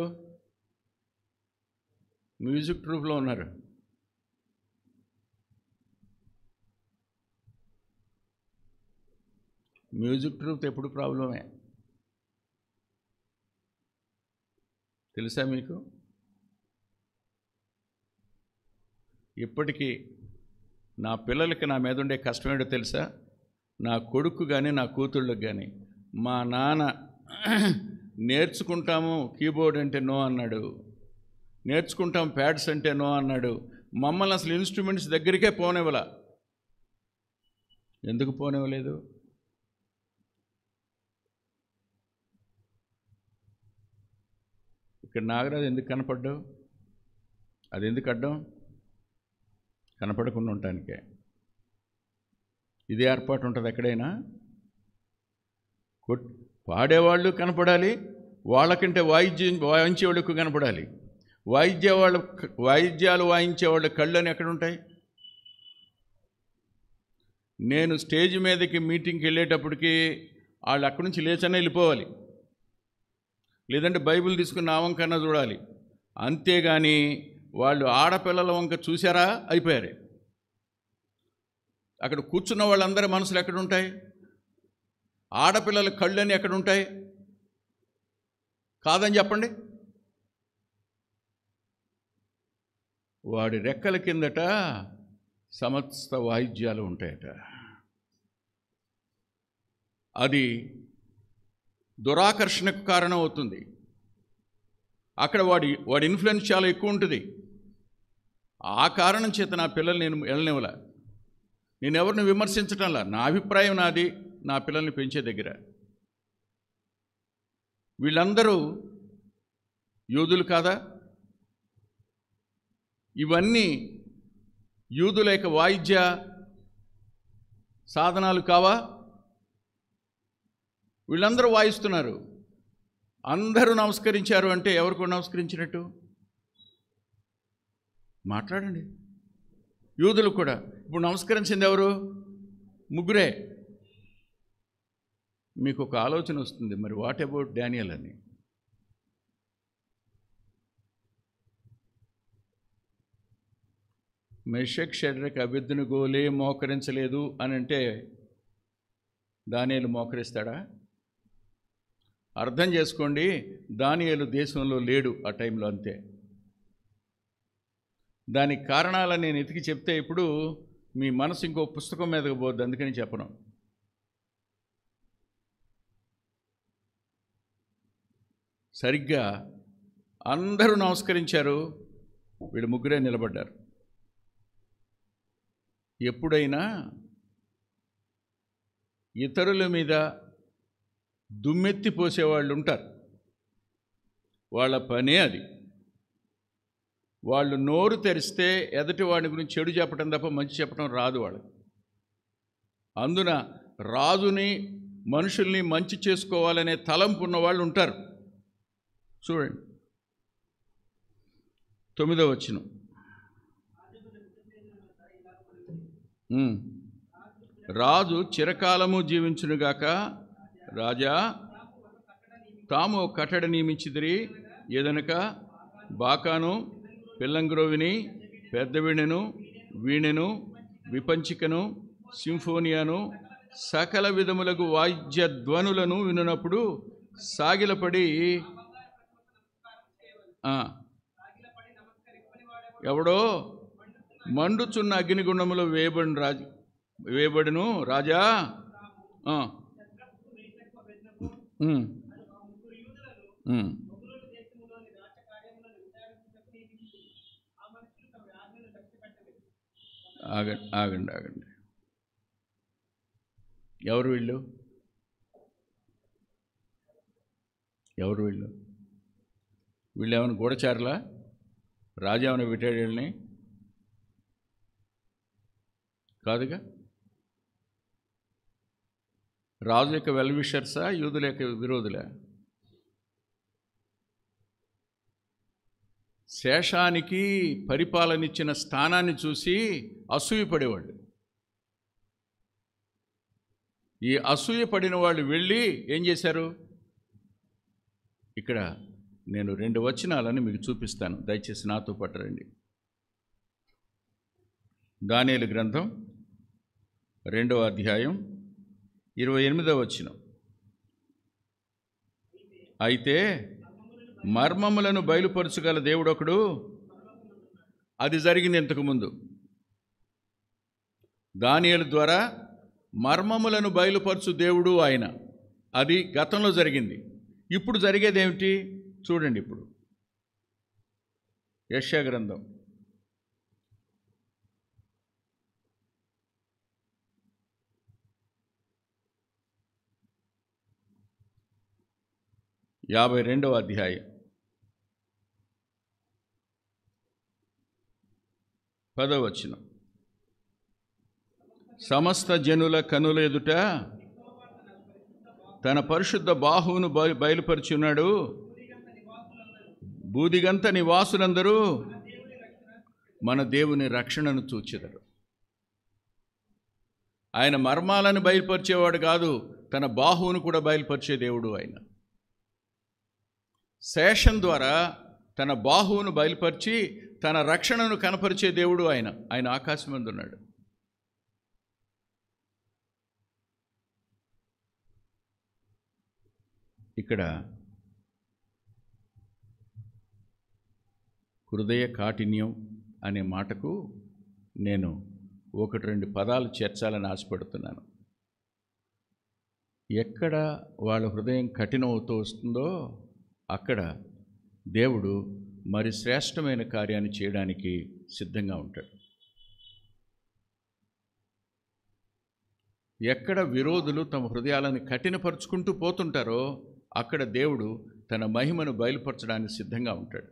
మ్యూజిక్ ట్రూప్లో ఉన్నారు. మ్యూజిక్ ట్రూప్ ఎప్పుడు ప్రాబ్లమే, తెలుసా మీకు? ఇప్పటికీ నా పిల్లలకి నా మీద ఉండే కష్టం ఏంటో తెలుసా? నా కొడుకు కానీ నా కూతుళ్ళకి కానీ మా నాన్న నేర్చుకుంటాము కీబోర్డ్ అంటే నో అన్నాడు, నేర్చుకుంటాం ప్యాడ్స్ అంటే నో అన్నాడు. మమ్మల్ని అసలు ఇన్స్ట్రుమెంట్స్ దగ్గరికే పోనివ్వలా. ఎందుకు పోనివ్వలేదు? ఇక్కడ నాగరాజు ఎందుకు కనపడ్డావు? అది ఎందుకు అడ్డం? కనపడకుండా ఉండటానికే. ఇదే ఏర్పాటు ఉంటుంది ఎక్కడైనా. పాడేవాళ్ళు కనపడాలి, వాళ్ళకంటే వాయించేవాళ్ళు ఎక్కువ కనపడాలి. వాయిద్యాలు వాయించేవాళ్ళ కళ్ళని ఎక్కడుంటాయి? నేను స్టేజ్ మీదకి మీటింగ్కి వెళ్ళేటప్పటికి వాళ్ళు అక్కడి నుంచి లేచనే వెళ్ళిపోవాలి, లేదంటే బైబిల్ తీసుకుని నా వంకన్నా చూడాలి. అంతేగాని వాళ్ళు ఆడపిల్లల వంక చూసారా అయిపోయారు. అక్కడ కూర్చున్న వాళ్ళందరి మనసులు ఎక్కడుంటాయి? ఆడపిల్లల కళ్ళని ఎక్కడుంటాయి? కాదని చెప్పండి. వాడి రెక్కల కిందట సమస్త వాయిద్యాలు ఉంటాయట. అది దురాకర్షణకు కారణం అవుతుంది. అక్కడ వాడి ఇన్ఫ్లుయెన్స్ చాలా ఎక్కువ ఉంటుంది. ఆ కారణం చేత నా పిల్లల్ని నేను వెళ్ళనివ్వలే. నేను ఎవరిని విమర్శించటంలా, నా అభిప్రాయం నాది. నా పిల్లల్ని పెంచే దగ్గర వీళ్ళందరూ యూదులు కాదా? ఇవన్నీ యూదుల యొక్క వాయిద్య సాధనాలు కావా? వీళ్ళందరూ వాయిస్తున్నారు. అందరూ నమస్కరించారు అంటే ఎవరికి నమస్కరించినట్టు? మాట్లాడండి. యూదులు కూడా ఇప్పుడు నమస్కరించింది ఎవరు? ముగ్గురే. మీకు ఒక ఆలోచన వస్తుంది, మరి వాట్ అబౌట్ డానియల్ అని. మెషక్ షడ్రక్ అబేద్నెగోలే మోకరించలేదు అని అంటే దానియేలు మోకరిస్తాడా? అర్థం చేసుకోండి, దానియేలు దేశంలో లేడు ఆ టైంలో, అంతే. దానికి కారణాలని నేను ఎతికి చెప్తే ఇప్పుడు మీ మనసు ఇంకో పుస్తకం మీదకి పోద్ది, అందుకని చెప్పను. సరిగ్గా అందరూ నమస్కరించారు, వీళ్ళు ముగ్గురే నిలబడ్డారు. ఎప్పుడైనా ఇతరుల మీద దుమ్మెత్తి పోసేవాళ్ళు ఉంటారు, వాళ్ళ పనే అది. వాళ్ళు నోరు తెరిస్తే ఎదుటి వాడి గురించి చెడు చెప్పడం తప్ప మంచి చెప్పడం రాదు వాళ్ళకి. అందున రాజుని మనుషుల్ని మంచి చేసుకోవాలనే తలంపు ఉన్న వాళ్ళు ఉంటారు. చూడండి 9వ వచనం. రాజు చిరకాలము జీవించునుగాక. రాజా తాము కట్టడ నియమించిదిరి, ఏదనక బాకాను, పిల్లంగ్రోవిని, పెద్ద వీణెను, విపంచికను, సింఫోనియాను, సకల విధములకు వాయిద్య ధ్వనులను వినునప్పుడు సాగిలపడి ఎవడో మండుచున్న అగ్నిగుండములో వేయబడును రాజా. ఆగండి. ఎవరు వీళ్ళు? వీళ్ళు ఏమైనా గూఢచారులా? రాజా ఏమైనా పెట్టాడు వీళ్ళని? కాదుగా. రాజు యొక్క వెల్విషర్సా, యూదుల యొక్క విరోధులా? శేషానికి పరిపాలన ఇచ్చిన స్థానాన్ని చూసి అసూయపడేవాళ్ళు. ఈ అసూయపడిన వాళ్ళు వెళ్ళి ఏం చేశారు? ఇక్కడ నేను 2 వచనాలని మీకు చూపిస్తాను, దయచేసి నాతో పాటు రండి. దానియేలు గ్రంథం 2వ అధ్యాయం 28వ వచనం. అయితే మర్మములను బయలుపరచగల దేవుడొకడు. అది జరిగింది ఇంతకుముందు. దానియేలు ద్వారా మర్మములను బయలుపరచు దేవుడు ఆయన. అది గతంలో జరిగింది. ఇప్పుడు జరిగేది ఏమిటి చూడండి. ఇప్పుడు యెషయా గ్రంథం 52వ అధ్యాయం 10వ వచనం. సమస్త జనుల కనుల ఎదుట తన పరిశుద్ధ బాహువును బయలుపరిచున్నాడు. బూదిగంత నివాసులందరూ మన దేవుని రక్షణను చూచెదరు. ఆయన మర్మాలను బయలుపరిచేవాడు కాదు, తన బాహువును కూడా బయలుపరిచే దేవుడు ఆయన. శేషం ద్వారా తన బాహువును బయలుపరిచి తన రక్షణను కనపరిచే దేవుడు ఆయన. ఆయన ఆకాశం మీద ఉన్నాడు. ఇక్కడ హృదయ కాఠిన్యం అనే మాటకు నేను 1-2 పదాలు చేర్చాలని ఆశపడుతున్నాను. ఎక్కడ వాళ్ళ హృదయం కఠినమవుతూ వస్తుందో అక్కడ దేవుడు మరి శ్రేష్టమైన కార్యాన్ని చేయడానికి సిద్ధంగా ఉంటాడు. ఎక్కడ విరోధులు తమ హృదయాలను కఠినపరుచుకుంటూ పోతుంటారో అక్కడ దేవుడు తన మహిమను బయలుపరచడానికి సిద్ధంగా ఉంటాడు.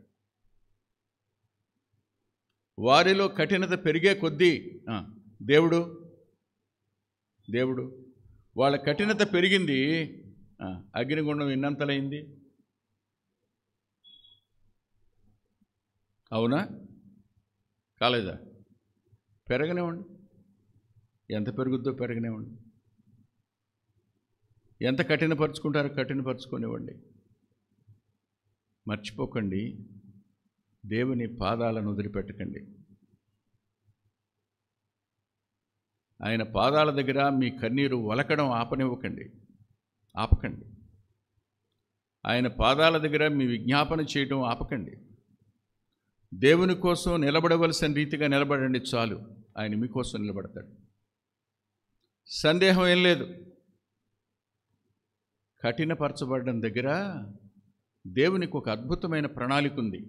వారిలో కఠినత పెరిగే కొద్దీ దేవుడు వాళ్ళ కఠినత పెరిగింది. అగ్నిగుండం ఎన్నంతలైంది? అవునా కాలేదా? పెరగనివ్వండి. ఎంత పెరుగుద్దో పెరగనివ్వండి. ఎంత కఠినపరుచుకుంటారో కఠినపరుచుకొనివ్వండి. మర్చిపోకండి, దేవుని పాదాలను వదిలిపెట్టకండి. ఆయన పాదాల దగ్గర మీ కన్నీరు ఒలకడం ఆపకండి. ఆయన పాదాల దగ్గర మీ విజ్ఞాపన చేయడం ఆపకండి. దేవుని కోసం నిలబడవలసిన రీతిగా నిలబడండి చాలు. ఆయన మీకోసం నిలబడతాడు. సందేహం ఏం లేదు. కఠినపరచబడడం దగ్గర దేవునికి ఒక అద్భుతమైన ప్రణాళిక ఉంది.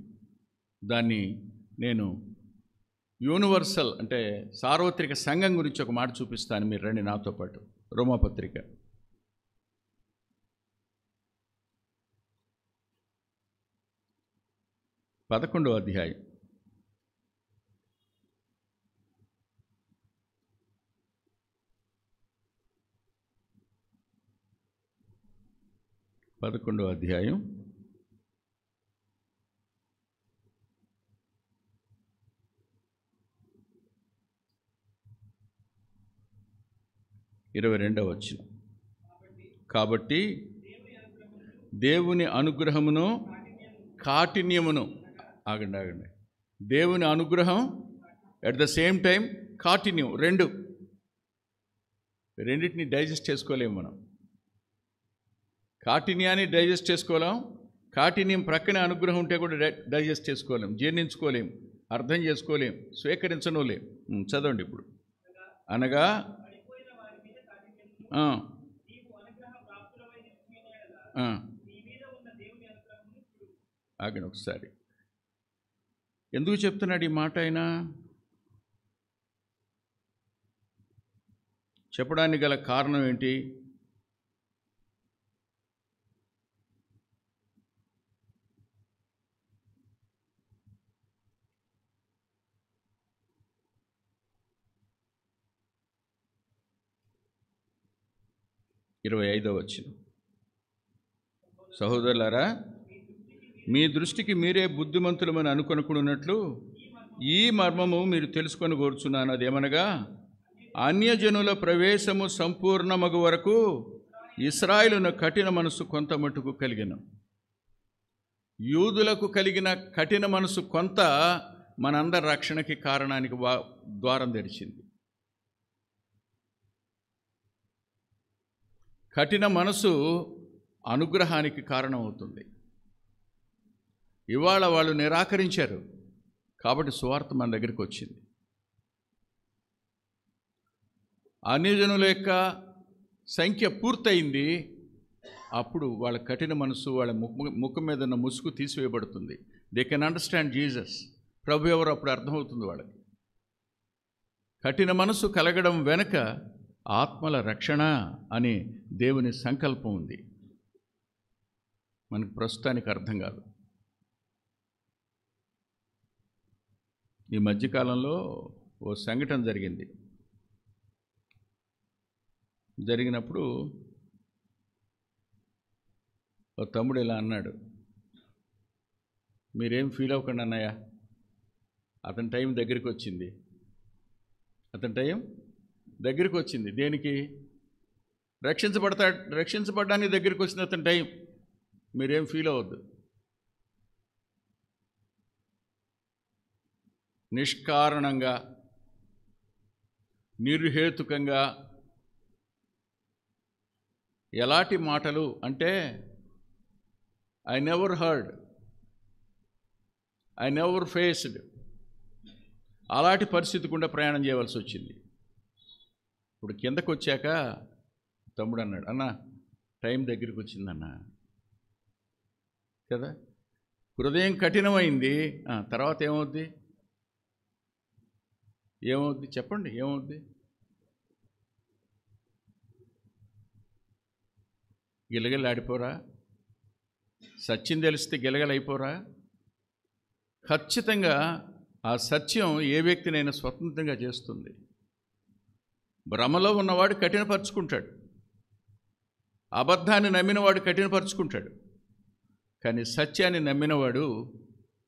దాన్ని నేను యూనివర్సల్ అంటే సార్వత్రిక సంఘం గురించి ఒక మాట చూపిస్తాను. మీరు రండి నాతో పాటు. రోమాపత్రిక 11వ అధ్యాయం 11వ అధ్యాయం 22వ వచనం. కాబట్టి దేవుని అనుగ్రహమును కాఠిన్యమును ఆగండి. దేవుని అనుగ్రహం అట్ ద సేమ్ టైం కాఠిన్యం, రెండింటిని డైజెస్ట్ చేసుకోలేము మనం. కాఠిన్యాన్ని డైజెస్ట్ చేసుకోలేం. కాఠిన్యం ప్రక్కనే అనుగ్రహం ఉంటే కూడా డైజెస్ట్ చేసుకోలేం, జీర్ణించుకోలేం, అర్థం చేసుకోలేం, స్వీకరించనులేం. చదవండి ఇప్పుడు. అనగా ఆగండి ఒకసారి. ఎందుకు చెప్తున్నాడు ఈ మాట? ఆయన చెప్పడానికి గల కారణం ఏంటి? ఇరవై 25వ వచనం. సహోదరులారా, మీ దృష్టికి మీరే బుద్ధిమంతులమని అనుకొనుకున్నట్లు ఈ మర్మము మీరు తెలుసుకొని కోరుచున్నాను. అదేమనగా, అన్యజనుల ప్రవేశము సంపూర్ణమగు వరకు ఇశ్రాయేలున కఠిన మనసు కొంత మటుకు కలిగిన. యూదులకు కలిగిన కఠిన మనసు కొంత మనందరి రక్షణకి కారణానికి ద్వారం తెరిచింది. కఠిన మనసు అనుగ్రహానికి కారణమవుతుంది. ఇవాళ వాళ్ళు నిరాకరించారు కాబట్టి సువార్త మన దగ్గరికి వచ్చింది. అన్యజనుల యొక్క సంఖ్య పూర్తయింది. అప్పుడు వాళ్ళ కఠిన మనసు, వాళ్ళ ముఖం మీద ఉన్న ముసుగు తీసివేయబడుతుంది. They can understand Jesus. ప్రభు ఎవరు అప్పుడు అర్థమవుతుంది వాళ్ళకి. కఠిన మనసు కలగడం వెనుక ఆత్మల రక్షణ అనే దేవుని సంకల్పం ఉంది. మనకు ప్రస్తుతానికి అర్థం కాదు. ఈ మధ్యకాలంలో ఓ సంఘటన జరిగినప్పుడు ఓ తమ్ముడు ఇలా అన్నాడు, మీరేం ఫీల్ అవ్వకండి అన్నయ్య, అతని టైం దగ్గరికి వచ్చింది. దేనికి? రక్షించబడడానికి దగ్గరికి వచ్చింది అతని టైం. మీరేం ఫీల్ అవ్వద్దు. నిష్కారణంగా, నిర్హేతుకంగా ఎలాంటి మాటలు అంటే I never heard, I never faced, అలాంటి పరిస్థితి గుండా ప్రయాణం చేయవలసి వచ్చింది. ఇప్పుడు కిందకు వచ్చాక తమ్ముడు అన్నాడు, అన్న టైం దగ్గరికి వచ్చిందన్న కదా. హృదయం కఠినమైంది. తర్వాత ఏమవుద్ది చెప్పండి, ఏమవుద్ది? గిలగిలాడిపోరా? సత్యం తెలిస్తే గిలగలైపోరా? ఖచ్చితంగా ఆ సత్యం ఏ వ్యక్తినైనా స్వతంత్రంగా చేస్తుంది. భ్రమలో ఉన్నవాడు కఠినపరుచుకుంటాడు, అబద్ధాన్ని నమ్మినవాడు కఠినపరుచుకుంటాడు, కానీ సత్యాన్ని నమ్మినవాడు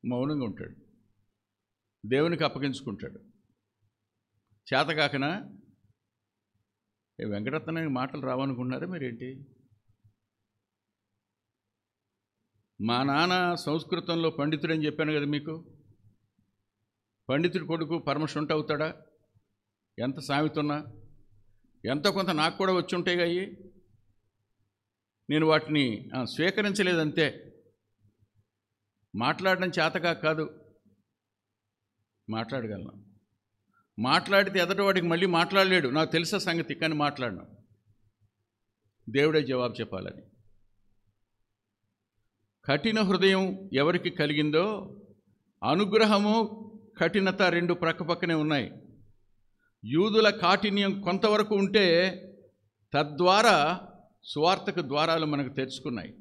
మౌనంగా ఉంటాడు, దేవునికి అప్పగించుకుంటాడు. చేతకాకనా వెంకటరత్నానికి మాటలు రావనుకుంటున్నారా మీరేంటి? మా నాన్న సంస్కృతంలో పండితుడని చెప్పాను కదా మీకు. పండితుడి కొడుకు పరమశుంఠ అవుతాడా? ఎంత సామెతున్నా ఎంతో కొంత నాకు కూడా వచ్చి ఉంటాయి అయ్యి. నేను వాటిని స్వీకరించలేదంతే. మాట్లాడడం చేతగా కాదు, మాట్లాడగలను. మాట్లాడితే ఎదటివాడికి మళ్ళీ మాట్లాడలేడు, నాకు తెలిసే సంగతి, కానీ మాట్లాడను. దేవుడే జవాబు చెప్పాలని. కఠిన హృదయం ఎవరికి కలిగిందో, అనుగ్రహము కఠినత రెండు ప్రక్కపక్కనే ఉన్నాయి. యూదుల కాఠిన్యం కొంతవరకు ఉంటే తద్వారా సువార్తకు ద్వారాలు మనకు తెరుచుకున్నాయి.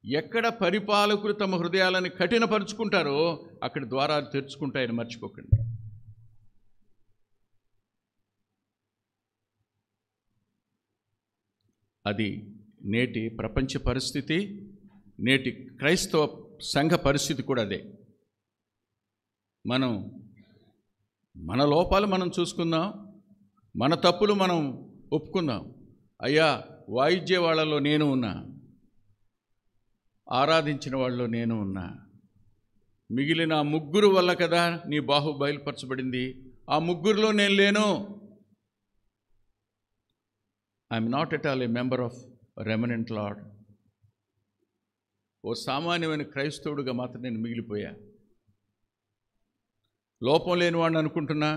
ఎక్కడ పరిపాలకులు తమ హృదయాలను కఠినపరుచుకుంటారో అక్కడ ద్వారాలు తెరుచుకుంటాయని మర్చిపోకండి. అది నేటి ప్రపంచ పరిస్థితి, నేటి క్రైస్తవ సంఘ పరిస్థితి కూడా అదే. మన లోపాలు మనం చూసుకుందాం, మన తప్పులు మనం ఒప్పుకుందాం. అయ్యా, వాయిద్య వాళ్ళలో నేను ఉన్నా, ఆరాధించిన వాళ్ళలో నేను ఉన్నా, మిగిలిన ముగ్గురు వల్ల కదా నీ బాహు బయలుపరచబడింది, ఆ ముగ్గురులో నేను లేను. I'm not at all a member of remnant Lord. ఓ సామాన్యమైన క్రైస్తవుడిగా మాత్రం నేను మిగిలిపోయా. లోపం లేనివాడిని అనుకుంటున్నా,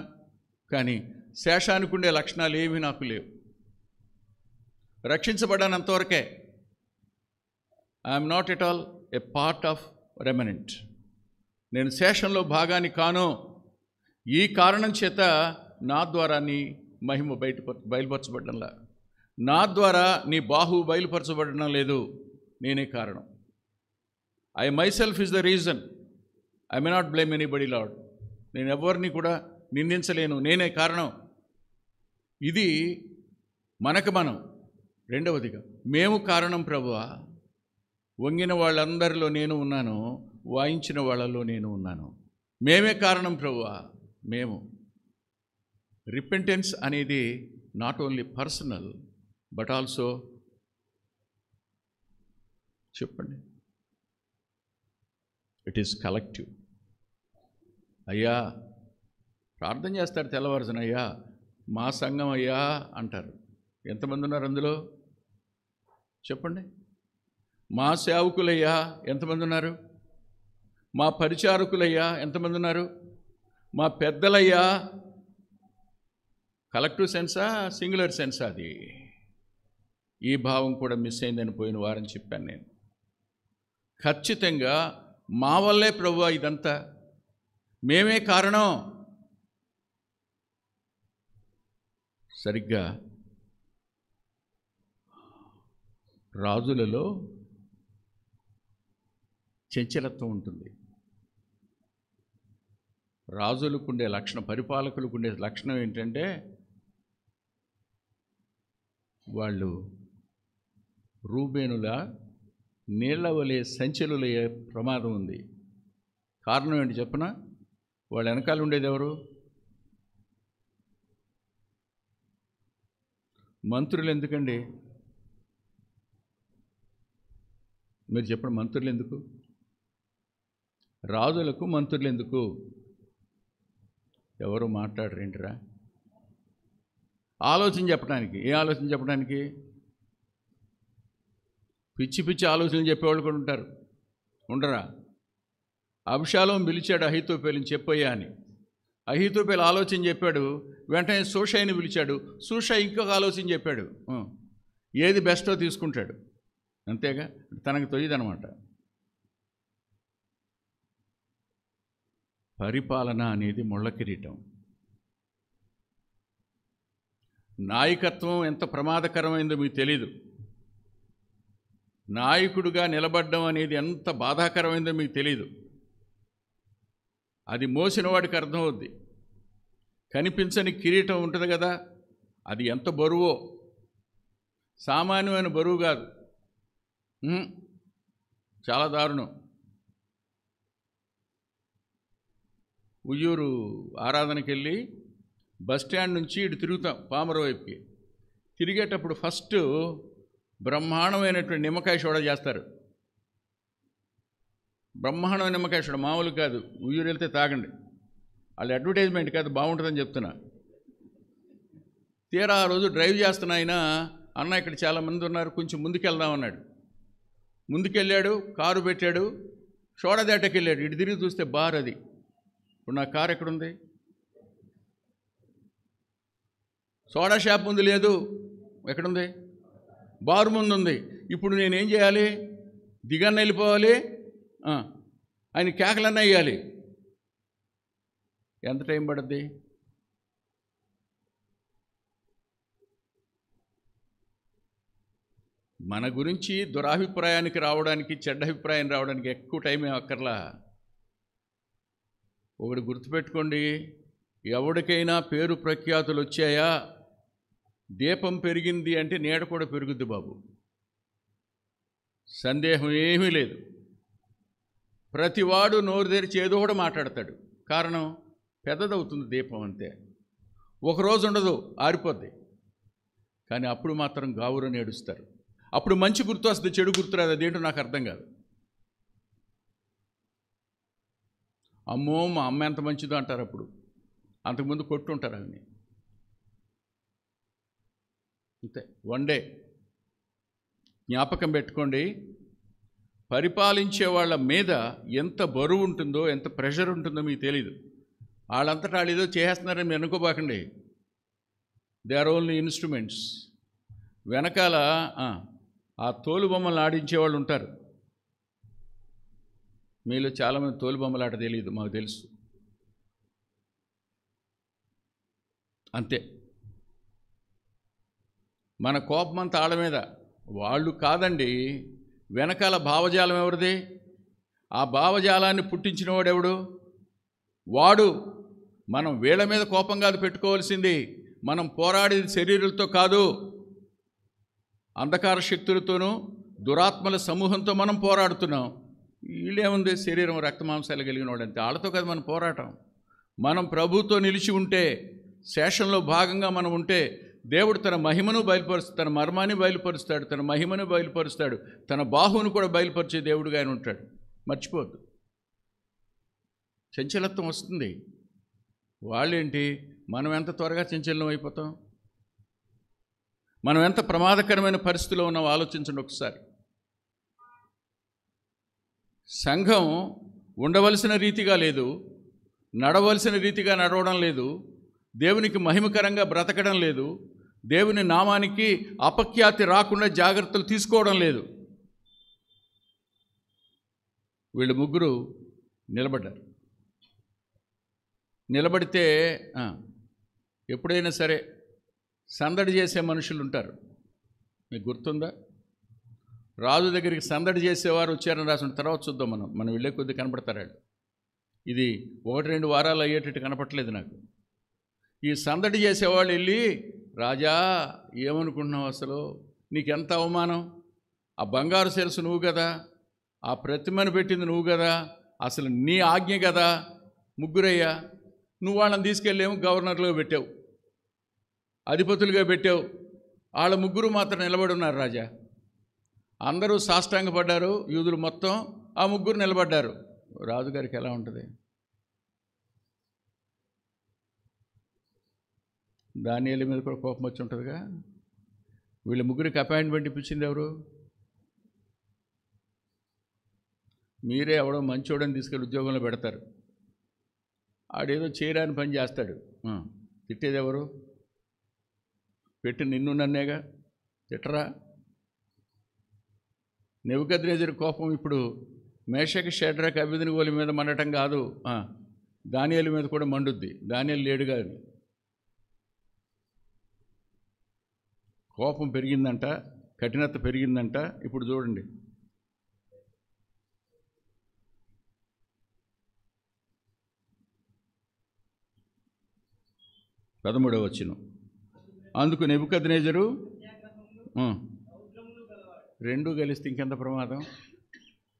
కానీ శేషానికి ఉండే లక్షణాలు ఏమీ నాకు లేవు. రక్షించబడానంతవరకే. I'm not at all a part of remnant. నేను శేషంలో భాగాన్ని కాను. ఈ కారణం చేత నా ద్వారా నీ మహిమ బయలుపరచబడడంలా, నా ద్వారా నీ బాహు బయలుపరచబడడం లేదు. నేనే కారణం. I myself is the reason. I may not blame anybody lord. నేను ఎవరిని కూడా నిందించలేను, నేనే కారణం. ఇది మనకు మనం. రెండవదిగా, మేము కారణం ప్రభువా. వంగిన వాళ్ళందరిలో నేను ఉన్నాను, వాయించిన వాళ్ళలో నేను ఉన్నాను. మేమే కారణం ప్రభువా. మేము. రిపెంటెన్స్ అనేది not only personal but also, చెప్పండి, ఇట్ ఈస్ కలెక్టివ్. అయ్యా ప్రార్థన చేస్తారు తెల్లవారుజాన, అయ్యా మా సంఘం అయ్యా అంటారు. ఎంతమంది ఉన్నారు అందులో చెప్పండి? మా సేవకులయ్యా ఎంతమంది ఉన్నారు? మా పరిచారకులయ్యా ఎంతమంది ఉన్నారు, మా పెద్దలయ్యా. Collective సెన్సా singular సెన్సా? అది ఈ భావం కూడా మిస్ అయిందని పోయిన వారం చెప్పాను నేను. ఖచ్చితంగా మా వల్లే ప్రభువా ఇదంతా, మేమే కారణం. సరిగ్గా రాజులలో చంచలత్వం ఉంటుంది. రాజులకు ఉండే లక్షణం, పరిపాలకులకు ఉండే లక్షణం ఏంటంటే వాళ్ళు రూబేనుల నీళ్ల వలె సంచలులయ్యే ప్రమాదం ఉంది. కారణం ఏంటి చెప్పనా? వాళ్ళ వెనకాల ఉండేది ఎవరు? మంత్రులు. ఎందుకండి మీరు చెప్పండి, మంత్రులు ఎందుకు? రాజులకు మంత్రులు ఎందుకు? ఎవరు మాట్లాడరేంటిరా? ఆలోచన చెప్పడానికి. ఏ ఆలోచన చెప్పడానికి? పిచ్చి పిచ్చి ఆలోచనలు చెప్పేవాళ్ళు కూడా ఉంటారు, ఉండరా? అబ్షాలోము పిలిచాడు అహీతోపెలుని, చెప్పయ్యా అని. అహీతోపెలు ఆలోచన చెప్పాడు, వెంటనే సూషైని పిలిచాడు, సూషై ఇంకొక ఆలోచన చెప్పాడు. ఏది బెస్టో తీసుకుంటాడు, అంతేగా, తనకు తొయ్యదనమాట. పరిపాలన అనేది ముళ్ళ కిరీటం. నాయకత్వం ఎంత ప్రమాదకరమైందో మీకు తెలీదు. నాయకుడిగా నిలబడడం అనేది ఎంత బాధాకరమైందో మీకు తెలీదు. అది మోసిన వాడికి అర్థమవుద్ది. కనిపించని కిరీటం ఉంటుంది కదా, అది ఎంత బరువో, సామాన్యమైన బరువు కాదు, చాలా దారుణం. ఉయ్యూరు ఆరాధనకి వెళ్ళి బస్ స్టాండ్ నుంచి ఇటు తిరుగుతాం పామర వైపుకి. తిరిగేటప్పుడు ఫస్ట్ బ్రహ్మాండమైనటువంటి నిమ్మకాయ సోడా చేస్తారు. బ్రహ్మాండమైన నిమ్మకాయ సోడా మామూలు కాదు. ఉయ్యూరు వెళ్తే తాగండి, వాళ్ళు అడ్వర్టైజ్మెంట్ కాదు, బాగుంటుందని చెప్తున్నా. తీరా ఆ రోజు డ్రైవ్ చేస్తున్న ఆయన, అన్న ఇక్కడ చాలామంది ఉన్నారు, కొంచెం ముందుకెళ్దాం అన్నాడు. ముందుకెళ్ళాడు, కారు పెట్టాడు, సోడా దాటకి వెళ్ళాడు. ఇటు తిరిగి చూస్తే బార్ అది. ఇప్పుడు నా కారు ఎక్కడుంది? సోడా షాప్ ముందు లేదు, ఎక్కడుంది? బారు ముందు ఉంది. ఇప్పుడు నేనేం చేయాలి? దిగన్న వెళ్ళిపోవాలి, ఆయన కేకలన్నా వేయాలి. ఎంత టైం పడుద్ది? మన గురించి దురాభిప్రాయానికి రావడానికి, చెడ్డ అభిప్రాయం రావడానికి ఎక్కువ టైం అక్కర్లా. ఒకటి గుర్తుపెట్టుకోండి, ఎవరికైనా పేరు ప్రఖ్యాతులు వచ్చాయా, దీపం పెరిగింది అంటే నీడ కూడా పెరుగుద్ది బాబు, సందేహం ఏమీ లేదు. ప్రతివాడు నోరు తెరిచి ఏదో కూడా మాట్లాడతాడు. కారణం, పెద్దదవుతుంది దీపం, అంతే. ఒకరోజు ఉండదు, ఆరిపోద్ది. కానీ అప్పుడు మాత్రం గావురని ఏడుస్తారు. అప్పుడు మంచి గుర్తు వస్తుంది, చెడు గుర్తు రాదు. అదేంటో నాకు అర్థం కాదు. అమ్మో మా అమ్మ ఎంత మంచిదో అంటారు, అప్పుడు అంతకుముందు కొట్టుంటారు అవన్నీ. అంతే. వన్ డే జ్ఞాపకం పెట్టుకోండి, పరిపాలించే వాళ్ళ మీద ఎంత బరువు ఉంటుందో, ఎంత ప్రెషర్ ఉంటుందో మీకు తెలీదు. వాళ్ళంతటా వాళ్ళు ఏదో చేస్తున్నారని మీరు అనుకోబాకండి. They are only instruments. వెనకాల ఆ తోలు బొమ్మలు ఆడించేవాళ్ళు ఉంటారు. మీలో చాలామంది తోలు బొమ్మలు ఆట తెలియదు, మాకు తెలుసు. అంతే. మన కోపమంతా ఆళ్ళ మీద. వాళ్ళు కాదండి, వెనకాల భావజాలం ఎవరిది? ఆ భావజాలాన్ని పుట్టించిన వాడెవడు? వాడు. మనం వీళ్ళ మీద కోపం కాదు పెట్టుకోవాల్సింది. మనం పోరాడేది శరీరాలతో కాదు, అంధకార శక్తులతోనూ దురాత్మల సమూహంతో మనం పోరాడుతున్నాం. వీళ్ళేముంది, శరీరం రక్తమాంసాలు కలిగిన వాడు, అంతే. వాళ్ళతో కదా మన పోరాటం. మనం ప్రభుతో నిలిచి ఉంటే, శేషంలో భాగంగా మనం ఉంటే, దేవుడు తన మహిమను బయలుపరుస్తాడు, తన మర్మాన్ని బయలుపరుస్తాడు, తన మహిమను బయలుపరుస్తాడు, తన బాహువును కూడా బయలుపరిచే దేవుడుగా ఆయన ఉంటాడు. మర్చిపోద్దు. చంచలత్వం వస్తుంది. వాళ్ళేంటి, మనం ఎంత త్వరగా చంచలం అయిపోతాం, మనం ఎంత ప్రమాదకరమైన పరిస్థితిలో ఉన్నామో ఆలోచించండి ఒకసారి. సంఘం ఉండవలసిన రీతిగా లేదు, నడవలసిన రీతిగా నడవడం లేదు, దేవునికి మహిమకరంగా బ్రతకడం లేదు, దేవుని నామానికి అపఖ్యాతి రాకుండా జాగ్రత్తలు తీసుకోవడం లేదు. వీళ్ళు ముగ్గురు నిలబడ్డారు. నిలబడితే ఎప్పుడైనా సరే సందడి చేసే మనుషులు ఉంటారు. మీకు గుర్తుందా? రాజు దగ్గరికి సందడి చేసేవారు వచ్చారని రాసిన తర్వాత చూద్దాం. మనం వెళ్ళే కొద్ది కనపడతారు వాళ్ళు. ఇది 1-2 వారాలు అయ్యేటట్టు కనపట్లేదు నాకు. ఈ సందడి చేసేవాళ్ళు వెళ్ళి, రాజా ఏమనుకుంటున్నావు, అసలు నీకెంత అవమానం, ఆ బంగారు శిరస్సు నువ్వు కదా, ఆ ప్రతిమను పెట్టింది నువ్వు కదా, అసలు నీ ఆజ్ఞ కదా, ముగ్గురయ్యా, నువ్వు వాళ్ళని తీసుకెళ్ళేమో గవర్నర్లుగా పెట్టావు, అధిపతులుగా పెట్టావు, వాళ్ళ ముగ్గురు మాత్రం నిలబడి ఉన్నారు రాజా. అందరూ సాష్టాంగపడ్డారు, యూదులు మొత్తం, ఆ ముగ్గురు నిలబడ్డారు. రాజుగారికి ఎలా ఉంటుంది? దానియేలు మీద కూడా కోపం వచ్చి ఉంటుందిగా. వీళ్ళ ముగ్గురికి అపాయింట్మెంట్ ఇప్పించింది ఎవరు? మీరే ఎవడో మంచోడని తీసుకెళ్ళి ఉద్యోగంలో పెడతారు. ఆడేదో చేయరాని పని చేస్తాడు, తిట్టేది ఎవరు? పెట్టి నిన్ను నన్నేగా, తిట్టరా? నెబుకద్నెజరు కోపం ఇప్పుడు మేషక్ షడ్రక్ అబేద్నెగోల మీద మండటం కాదు, దానియేలు మీద కూడా మండుద్ది. దానియేలు లేడుగా. కోపం పెరిగిందంట, కఠినత పెరిగిందంట. ఇప్పుడు చూడండి, పదమూడవ వచనం. అందుకు నెబుకద్నెజరు రెండు కలిస్తే ఇంకెంత ప్రమాదం.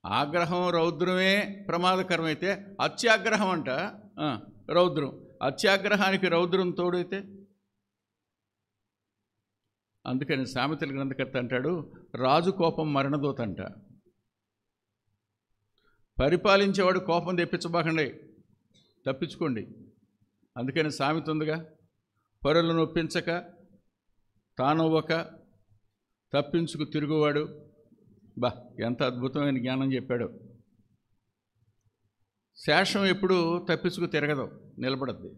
ఆగ్రహం రౌద్రమే ప్రమాదకరమైతే అత్యాగ్రహం అంట రౌద్రం, అత్యాగ్రహానికి రౌద్రం తోడైతే. అందుకని సామెతల గ్రంథకర్త అంటాడు, రాజు కోపం మరణదూత అంట. పరిపాలించేవాడు కోపం తెప్పించబాకండి, తప్పించుకోండి. అందుకని సామెత ఉందిగా, పరులను ఒప్పించక తానవ్వక తప్పించుకు తిరుగువాడు. ఎంత అద్భుతమైన జ్ఞానం చెప్పాడు. శేషం ఎప్పుడు తప్పించుకు తిరగదు, నిలబడద్ది.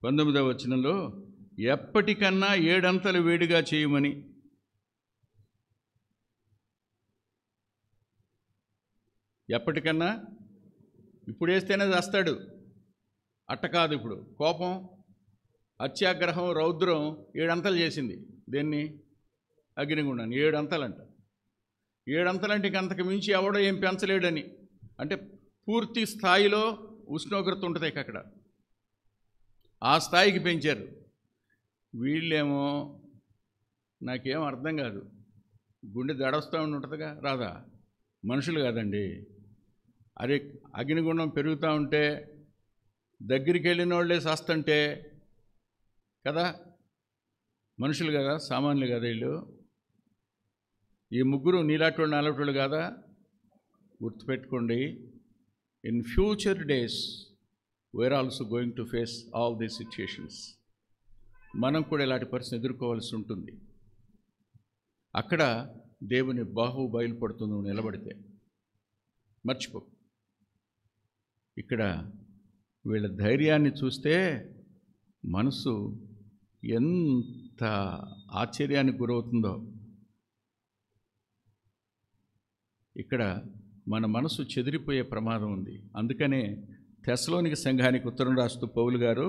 పంతొమ్మిదవ వచనంలో ఎప్పటికన్నా 7 అంతలు వేడిగా చేయమని. ఎప్పటికన్నా ఇప్పుడు వేస్తేనే చేస్తాడు, అట్ట కాదు. ఇప్పుడు కోపం, అత్యాగ్రహం, రౌద్రం 7 అంతలు చేసింది. దేన్ని? అగ్నిగుండాన్ని 7 అంతలంట. 7 అంతలంటే ఇంక అంతకు మించి ఎవడో ఏం పెంచలేడని. అంటే పూర్తి స్థాయిలో ఉష్ణోగ్రత ఉంటుంది అక్కడ, ఆ స్థాయికి పెంచారు. వీళ్ళేమో నాకేం అర్థం కాదు, గుండె దడొస్తూ ఉంటుందిగా, రాదా? మనుషులు కాదండి. అరే అగ్నిగుండం పెరుగుతూ ఉంటే దగ్గరికి వెళ్ళిన వాళ్ళే శాస్తంటే కదా, మనుషులు కదా, సామాన్యులు కదా వీళ్ళు. ఈ ముగ్గురు నీలాటోళ్ళు నాలాటోళ్ళు కాదా? గుర్తుపెట్టుకోండి, in future days we are also going to face all these situations. మనం కూడా ఇలాంటి పరిస్థితిని ఎదుర్కోవాల్సి ఉంటుంది. అక్కడ దేవుని బాహు బయలుపడుతుంది నువ్వు నిలబడితే, మర్చిపో. ఇక్కడ వీళ్ళ ధైర్యాన్ని చూస్తే మనసు ఎంత ఆశ్చర్యానికి గురవుతుందో. ఇక్కడ మన మనసు చెదిరిపోయే ప్రమాదం ఉంది. అందుకనే తెస్సలోనిక సంఘానికి ఉత్తరం రాస్తూ పౌలు గారు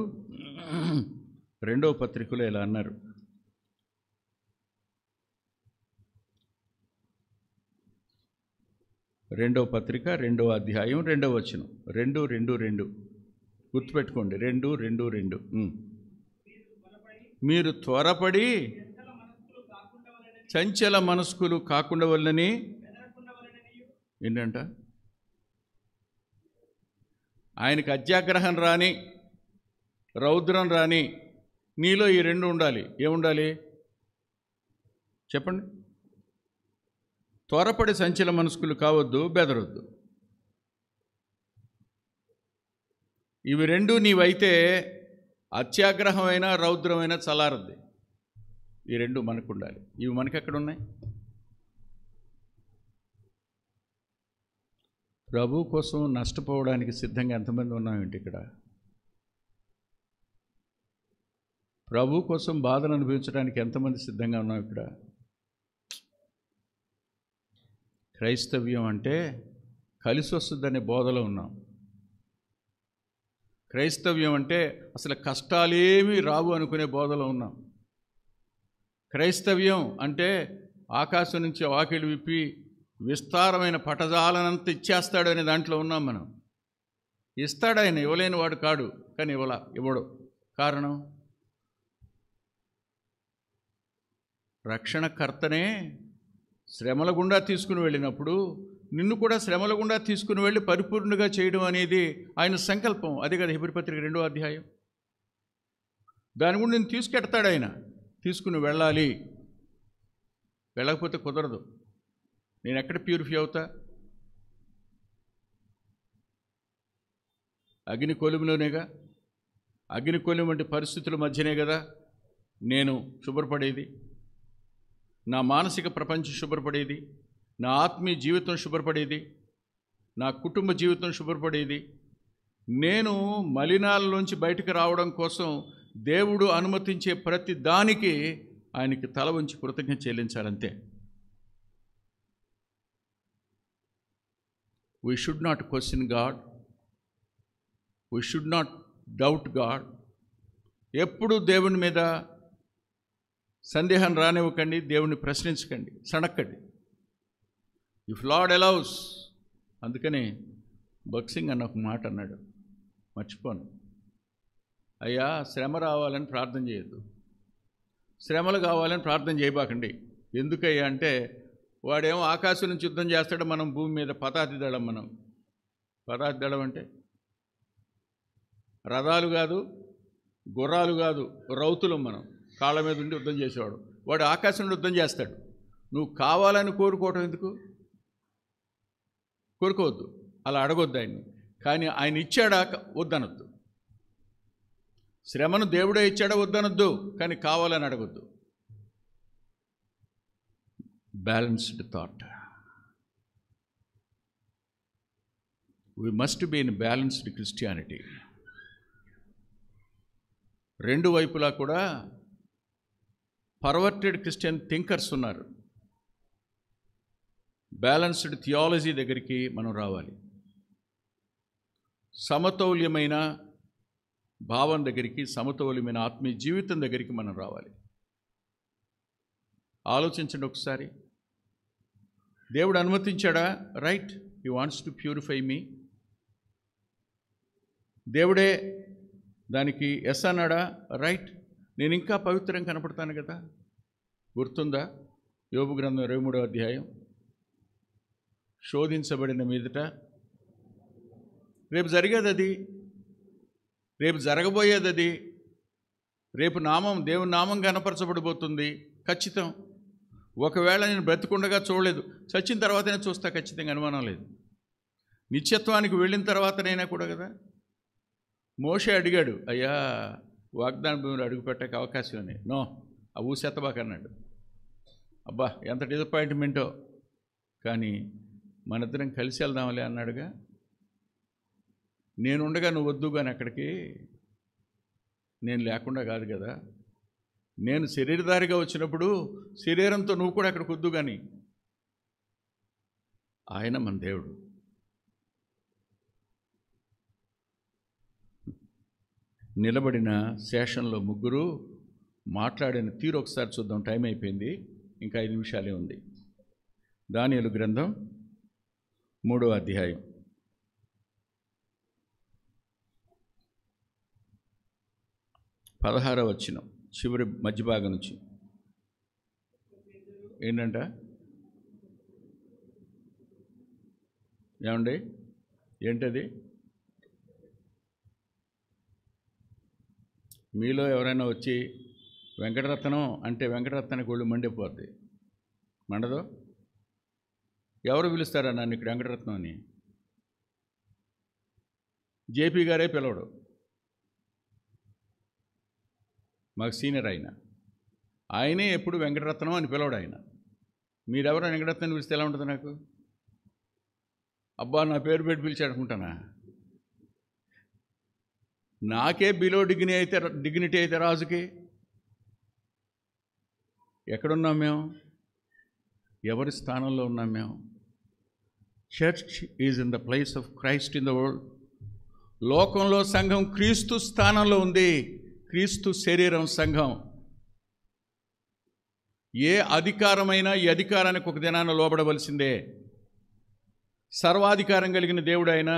2వ పత్రికలో ఇలా అన్నారు. రెండవ పత్రిక 2వ అధ్యాయం 2వ వచనం, 2:2 గుర్తుపెట్టుకోండి, 2:2. మీరు త్వరపడి చంచల మనస్కులు కాకుండా వల్లని. ఏంటంట? ఆయనకి అత్యాగ్రహం రాని, రౌద్రం రాని, నీలో ఈ 2 ఉండాలి. ఏముండాలి చెప్పండి? త్వరపడి సంచల మనస్కులు కావద్దు, బెదరొద్దు. ఇవి రెండు నీవైతే అత్యాగ్రహమైన రౌద్రమైన చల్లారద్ది. ఈ రెండు మనకు ఉండాలి. ఇవి మనకెక్కడున్నాయి? ప్రభు కోసం నష్టపోవడానికి సిద్ధంగా ఎంతమంది ఉన్నామేంటి ఇక్కడ? ప్రభు కోసం బాధను అనుభవించడానికి ఎంతమంది సిద్ధంగా ఉన్నాం ఇక్కడ? క్రైస్తవ్యం అంటే కలిసి వస్తుందనే బోధలో ఉన్నాం. క్రైస్తవ్యం అంటే అసలు కష్టాలేమీ రావు అనుకునే బోధలో ఉన్నాం. క్రైస్తవ్యం అంటే ఆకాశం నుంచి వాకిలి విప్పి విస్తారమైన పటజాలనంత ఇచ్చేస్తాడు అనే దాంట్లో ఉన్నాం మనం. ఇస్తాడు ఆయన, ఇవ్వలేని వాడు కాడు. కానీ ఇవ్వడు. కారణం, రక్షణకర్తనే శ్రమల గుండా తీసుకుని వెళ్ళినప్పుడు నిన్ను కూడా శ్రమల గుండా తీసుకుని వెళ్ళి పరిపూర్ణంగా చేయడం అనేది ఆయన సంకల్పం. అదే కదా హెబ్రీ పత్రిక 2వ అధ్యాయం. దాని గురించి నేను తీసుకెడతాడు ఆయన. తీసుకుని వెళ్ళాలి. వెళ్ళకపోతే కుదరదు. నేను ఎక్కడ ప్యూరిఫై అవుతా? అగ్ని కొలుములోనేగా. అగ్ని కొలుము వంటి పరిస్థితుల మధ్యనే కదా నేను శుభ్రపడేది. నా మానసిక ప్రపంచం శుభ్రపడేది, నా ఆత్మీయ జీవితం శుభ్రపడేది, నా కుటుంబ జీవితం శుభ్రపడేది. నేను మలినాలలోంచి బయటకు రావడం కోసం దేవుడు అనుమతించే ప్రతి దానికి ఆయనకి తల వంచి కృతజ్ఞత చెల్లించాలంతే. We should not question God. We should not doubt God. ఎప్పుడు దేవుని మీద సందేహం రానివ్వకండి. దేవుని ప్రశ్నించకండి, సణక్కండి. If Lord allows. అందుకని బక్సింగ్ అన్న ఒక మాట అన్నాడు, మర్చిపోను. అయ్యా, శ్రమ రావాలని ప్రార్థన చేయొద్దు, శ్రమలు కావాలని ప్రార్థన చేయబాకండి. ఎందుకయ్యా అంటే వాడేమో ఆకాశం నుంచి యుద్ధం చేస్తాడు, మనం భూమి మీద పతాతి దళం. మనం పతాతి దళం అంటే రథాలు కాదు, గుర్రాలు కాదు, రౌతులం. మనం కాళ్ళ మీద ఉండి యుద్ధం చేసేవాడు. వాడు ఆకాశంలో యుద్ధం చేస్తాడు. నువ్వు కావాలని కోరుకోవటం ఎందుకు? కోరుకోవద్దు, అలా అడగొద్దు ఆయన్ని. కానీ ఆయన ఇచ్చాడా వద్దనొద్దు. శ్రమను దేవుడే ఇచ్చాడా వద్దనొద్దు, కానీ కావాలని అడగొద్దు. Balanced thought. We must be in balanced Christianity. రెండు వైపులా కూడా పర్వర్టెడ్ క్రిస్టియన్ థింకర్స్ ఉన్నారు. బ్యాలెన్స్డ్ థియాలజీ దగ్గరికి మనం రావాలి. సమతౌల్యమైన భావం దగ్గరికి, సమతౌల్యమైన ఆత్మీయ జీవితం దగ్గరికి మనం రావాలి. ఆలోచించండి ఒకసారి. దేవుడు అనుమతించాడా? Right, he wants to purify me. దేవుడే దానికి ఎస్ అన్నాడా? రైట్, నేను ఇంకా పవిత్రం కనపడతాను కదా. గుర్తుందా యోబు గ్రంథం 23వ అధ్యాయం? శోధించబడిన మీదట, రేపు జరిగేది అది, రేపు జరగబోయేది అది, రేపు దేవుని నామం కనపరచబడిపోతుంది ఖచ్చితం. ఒకవేళ నేను బ్రతికుండగా చూడలేదు, చచ్చిన తర్వాతనే చూస్తా ఖచ్చితంగా, అనుమానం లేదు. నిత్యత్వానికి వెళ్ళిన తర్వాతనైనా కూడా కదా. మోషే అడిగాడు, అయ్యా వాగ్దాన భూమిలో అడుగు పెట్టక అవకాశం అని. నో, ఆ ఊసెత్తబాక అన్నాడు. అబ్బా, ఎంత డిసప్పాయింట్మెంటో. కానీ మనిద్దరం కలిసి వెళ్దాంలే అన్నాడుగా. నేనుండగా నువ్వు వద్దు కానీ అక్కడికి, నేను లేకుండా కాదు కదా. నేను శరీరధారిగా వచ్చినప్పుడు శరీరంతో నువ్వు కూడా అక్కడికి వద్దు కానీ. ఆయన మన దేవుడు. నిలబడిన శేషంలో ముగ్గురు మాట్లాడిన తీరు ఒకసారి చూద్దాం. టైం అయిపోయింది, ఇంకా 5 నిమిషాలే ఉంది. దానియేలు గ్రంథం 3వ అధ్యాయం 16వ వచనం, చివరి మధ్య భాగం నుంచి. ఏంటంట? ఏమండి, ఏంటది? మీలో ఎవరైనా వచ్చి వెంకటరత్నం అంటే వెంకటరత్నానికి ఒళ్ళు మండిపోద్ది. మండదో? ఎవరు పిలుస్తారా నన్ను ఇక్కడ వెంకటరత్నం అని? జేపీ గారే పిలవడు, మాకు సీనియర్ ఆయనే ఎప్పుడు వెంకటరత్నం అని పిలవడు ఆయన. మీరెవరో వెంకటరత్నం పిలిస్తే ఎలా ఉంటుంది నాకు? అబ్బా నా పేరు పెట్టి పిలిచాడు అనుకుంటానా? నాకే బిలో డిగ్నిటీ అయితే రాజుకి ఎక్కడున్నాం మేము? ఎవరి స్థానంలో ఉన్నాం మేము? Church is in the place of Christ in the world. లోకంలో సంఘం క్రీస్తు స్థానంలో ఉంది. క్రీస్తు శరీరం సంఘం. ఏ అధికారమైనా ఈ అధికారానికి ఒక దినాన లోబడవలసిందే. సర్వాధికారం కలిగిన దేవుడు ఆయన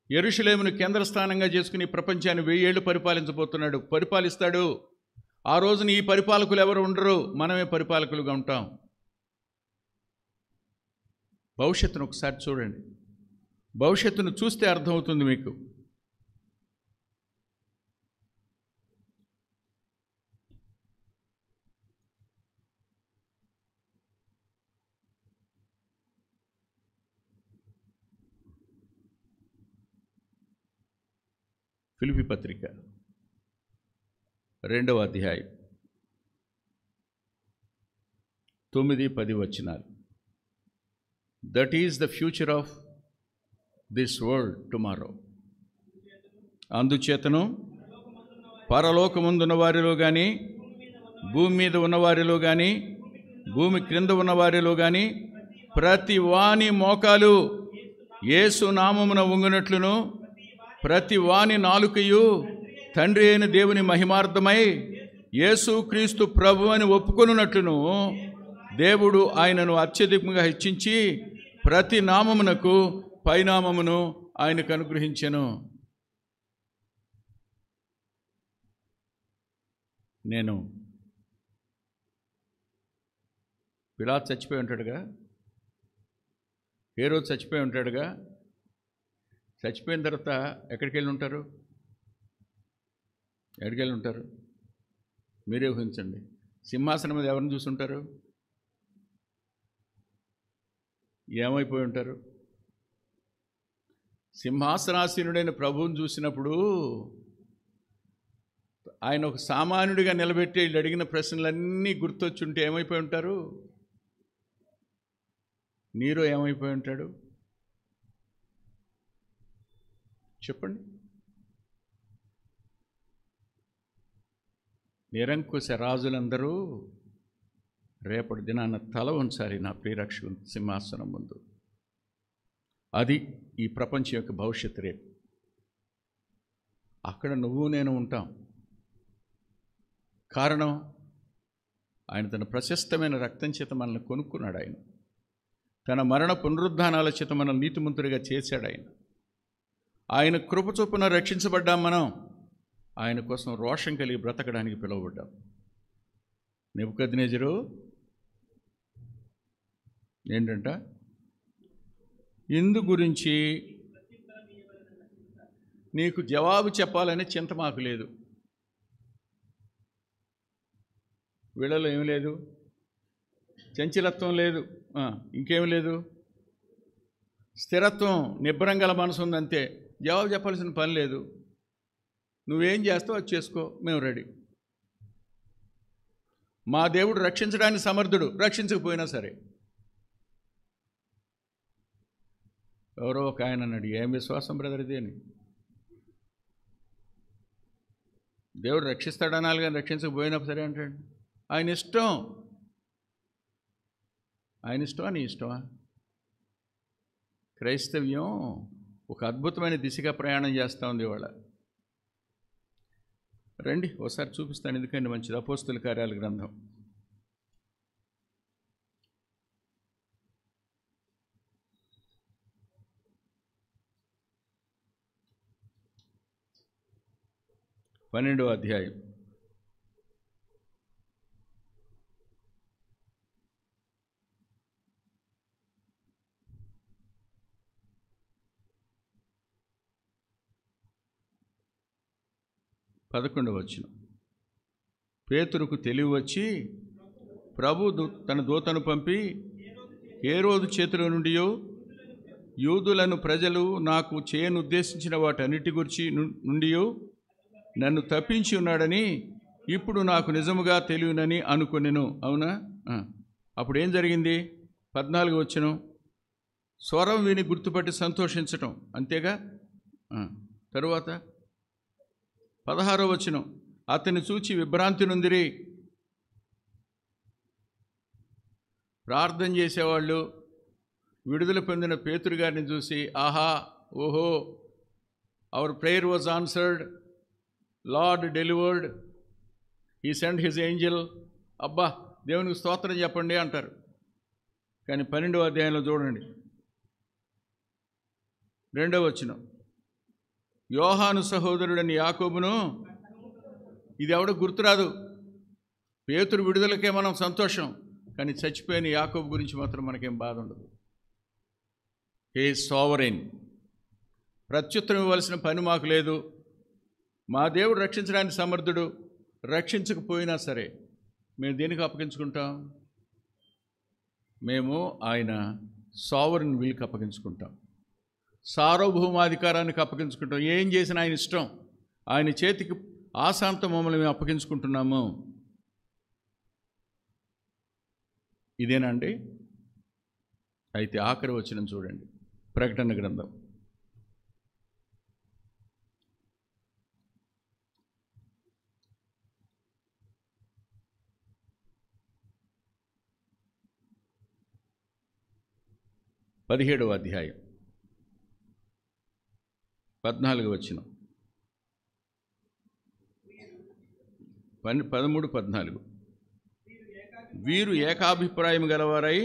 యెరూషలేమును కేంద్ర స్థానంగా చేసుకుని ప్రపంచాన్ని 1000 ఏళ్ళు పరిపాలించబోతున్నాడు, పరిపాలిస్తాడు. ఆ రోజున ఈ పరిపాలకులు ఎవరు ఉండరు, మనమే పరిపాలకులుగా ఉంటాం. భవిష్యత్తును ఒకసారి చూడండి. భవిష్యత్తును చూస్తే అర్థమవుతుంది మీకు. ఫిలిప్పీ పత్రిక 2వ అధ్యాయం 9-10 వచనాలు. That is the future of this world tomorrow. అందుచేతను పరలోకముందున్న వారిలో కానీ, భూమి మీద ఉన్నవారిలో కానీ, భూమి క్రింద ఉన్నవారిలో కానీ ప్రతి వాని మోకాలు యేసు నామమున వంగునట్లును, ప్రతి వాని నాలుకయు తండ్రి అయిన దేవుని మహిమార్థమై యేసు క్రీస్తు ప్రభు అని ఒప్పుకొనున్నట్లును దేవుడు ఆయనను అత్యధికంగా హెచ్చించి ప్రతి నామమునకు పైనామమును ఆయనకు అనుగ్రహించెను. నేను పిలాతు చచ్చిపోయి ఉంటాడుగా, హేరోదు చచ్చిపోయి ఉంటాడుగా. చచ్చిపోయిన తర్వాత ఎక్కడికి వెళ్ళి ఉంటారు? ఎక్కడికి వెళ్ళి ఉంటారు? మీరే ఊహించండి. సింహాసనం మీద ఎవరిని చూసుంటారు? ఏమైపోయి ఉంటారు? సింహాసనాసీనుడైన ప్రభువుని చూసినప్పుడు ఆయన ఒక సామాన్యుడిగా నిలబెట్టి వీళ్ళు అడిగిన ప్రశ్నలన్నీ గుర్తొచ్చుంటే ఏమైపోయి ఉంటారు? నీరో ఏమైపోయి ఉంటాడు చెప్పండి? నిరంకుశ రాజులందరూ రేపటి దినాన తల ఉంచాలి నా ప్రియరక్షకుని సింహాసనం ముందు. అది ఈ ప్రపంచం యొక్క భవిష్యత్తు. రేపు అక్కడ నువ్వు నేను ఉంటాం. కారణం, ఆయన తన ప్రశస్తమైన రక్తం చేత మనల్ని కొనుక్కున్నాడు. ఆయన తన మరణ పునరుద్ధానాల చేత మనల్ని నీతిమంతుడిగా చేశాడు. ఆయన కృప చొప్పున రక్షించబడ్డాం. మనం ఆయన కోసం రోషం కలిగి బ్రతకడానికి పిలువబడ్డాం. నెబుకద్నెజరు ఏంటంట? ఇందు గురించి నీకు జవాబు చెప్పాలనే చింత మాకు లేదు. వీళ్ళలో ఏమి లేదు, చంచలత్వం లేదు, ఇంకేమి లేదు, స్థిరత్వం, నిబ్బరంగల మనసు ఉందంతే. జవాబు చెప్పాల్సిన పని లేదు. నువ్వేం చేస్తావు అది చేసుకో, మేము రెడీ. మా దేవుడు రక్షించడానికి సమర్థుడు, రక్షించకపోయినా సరే. ఎవరో ఒక ఆయన అన్నాడు, ఏం విశ్వాసం బ్రదర్ ఇది అని. దేవుడు రక్షిస్తాడనాలి కానీ రక్షించకపోయినప్పుడు సరే అంటాడు. ఆయన ఇష్టం. ఆయన ఇష్టమా నీ ఇష్టమా? క్రైస్తవ్యం ఒక అద్భుతమైన దిశగా ప్రయాణం చేస్తూ ఉంది ఇవాళ. రండి ఒకసారి చూపిస్తాను, ఎందుకంటే మంచిది. అపోస్తుల కార్యాల గ్రంథం 12వ అధ్యాయం 11వ వచనం. పేతురుకు తెలివి వచ్చి ప్రభు తన దూతను పంపి హేరోదు చేతిలో నుండియో యూదులను ప్రజలు నాకు చేయనుద్దేశించిన వాటన్నిటి గురించి నుండియో నన్ను తప్పించి ఉన్నాడని ఇప్పుడు నాకు నిజముగా తెలియనని అనుకొనెను. అవునా? అప్పుడు ఏం జరిగింది? 14 వచనం, స్వరం విని గుర్తుపట్టి సంతోషించటం, అంతేగా? తరువాత 16వ వచనం, అతన్ని చూచి విభ్రాంతి నొందిరి. ప్రార్థన చేసేవాళ్ళు విడుదల పొందిన పేతురు గారిని చూసి, ఆహా, ఓహో, our prayer was answered, lord delivered, he send his Angel, అబ్బా దేవునికి స్తోత్రం చెప్పండి అంటారు. కానీ 12వ అధ్యాయంలో చూడండి, 2వ వచనం, యోహాను సహోదరుడని యాకోబును, ఇది ఎవడో గుర్తురాదు. పేతురు విడుదలకే మనం సంతోషం, కానీ చచ్చిపోయిన యాకోబు గురించి మాత్రం మనకేం బాధ ఉండదు. హే సావరెన్, ప్రత్యుత్తరం ఇవ్వాల్సిన పని మాకు లేదు. మా దేవుడు రక్షించడానికి సమర్థుడు. రక్షించకపోయినా సరే మేము దేనికి అప్పగించుకుంటాం? మేము ఆయన సావరెన్ విల్కి అప్పగించుకుంటాం, సార్వభౌమాధికారానికి అప్పగించుకుంటాం. ఏం చేసినా ఆయన ఇష్టం. ఆయన చేతికి ఆశాంతం మమ్మల్ని మేము అప్పగించుకుంటున్నాము. ఇదేనండి. అయితే ఆఖరి వచనం చూడండి, ప్రకటన గ్రంథం 17వ అధ్యాయం 14వ వచనం, 13, 14. వీరు ఏకాభిప్రాయం గలవారై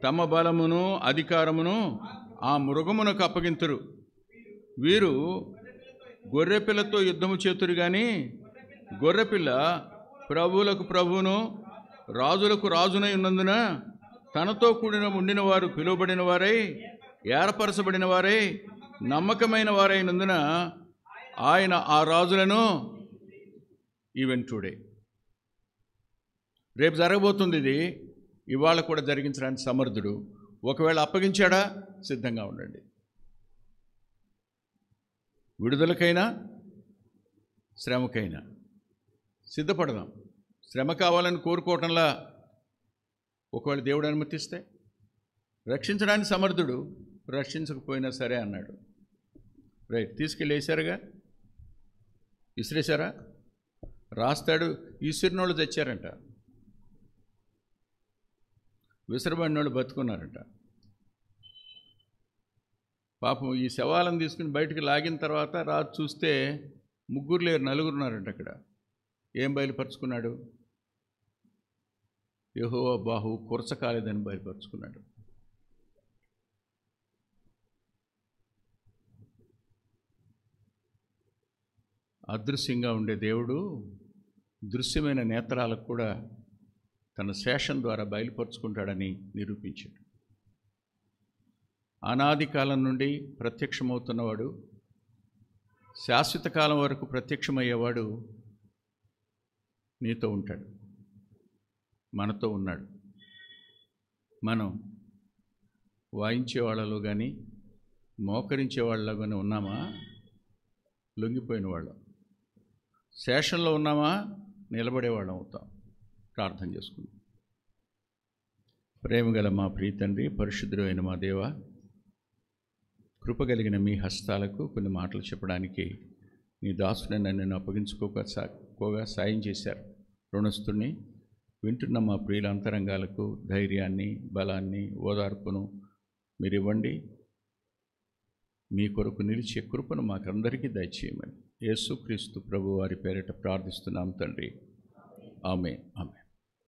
తమ బలమును అధికారమును ఆ మృగమునకు అప్పగింతురు. వీరు గొర్రెపిల్లతో యుద్ధము చేతురు గాని గొర్రెపిల్ల ప్రభువులకు ప్రభువును రాజులకు రాజునై ఉన్నందున తనతో కూడిన ఉండిన వారు పిలువబడిన వారై ఏర్పరచబడిన వారై నమ్మకమైన వారైనందున ఆయన ఆ రాజులను ఈవెన్ టుడే, రేపు జరగబోతుంది, ఇది ఇవాళ కూడా జరిగించడానికి సమర్థుడు. ఒకవేళ అప్పగించాడా, సిద్ధంగా ఉండండి. విడుదలకైనా శ్రమకైనా సిద్ధపడదాం. శ్రమ కావాలని కోరుకోవటంలా, ఒకవేళ దేవుడు అనుమతిస్తే రక్షించడానికి సమర్థుడు. రక్షించకపోయినా సరే అన్నాడు. రైట్, తీసుకెళ్ళి వేశారుగా, విసిరేశారా? రాస్తాడు, విసిరినోళ్ళు తెచ్చారంట, విసరబడిన వాళ్ళు బతుకున్నారంట. పాపం ఈ శవాలను తీసుకుని బయటకు లాగిన తర్వాత రాజు చూస్తే 3 లేరు, 4 ఉన్నారంట అక్కడ. ఏం బయలుపరుచుకున్నాడు? యెహోవా బాహువు కురచకాలేదని బయలుపరుచుకున్నాడు. అదృశ్యంగా ఉండే దేవుడు దృశ్యమైన నేత్రాలకు కూడా తన శేషం ద్వారా బయలుపరుచుకుంటాడని నిరూపించాడు. అనాది కాలం నుండి ప్రత్యక్షమవుతున్నవాడు, శాశ్వత కాలం వరకు ప్రత్యక్షమయ్యేవాడు నీతో ఉంటాడు, మనతో ఉన్నాడు. మనం వాయించే వాళ్ళలో కానీ మోకరించే వాళ్ళలో కానీ ఉన్నామా? లొంగిపోయిన వాళ్ళం. శేషంలో ఉన్నామా? నిలబడేవాళ్ళం అవుతాం. ప్రార్థన చేసుకుందాం. ప్రేమగల మా ప్రీతండ్రి, పరిశుద్ధుడైన మా దేవ, కృపగలిగిన మీ హస్తాలకు కొన్ని మాటలు చెప్పడానికి నీ దాసుని నన్ను అప్పగించుకోగా సాయం చేశారు. రుణస్తుని వింటున్న మా ప్రియుల అంతరంగాలకు ధైర్యాన్ని, బలాన్ని, ఓదార్పును మీరు ఇవ్వండి. మీ కొరకు నిలిచే కృపను మాకందరికీ దయచేయమని యేసుక్రీస్తు ప్రభు వారి పేరిట ప్రార్థిస్తున్నాం తండ్రి. ఆమేన్. ఆమేన్.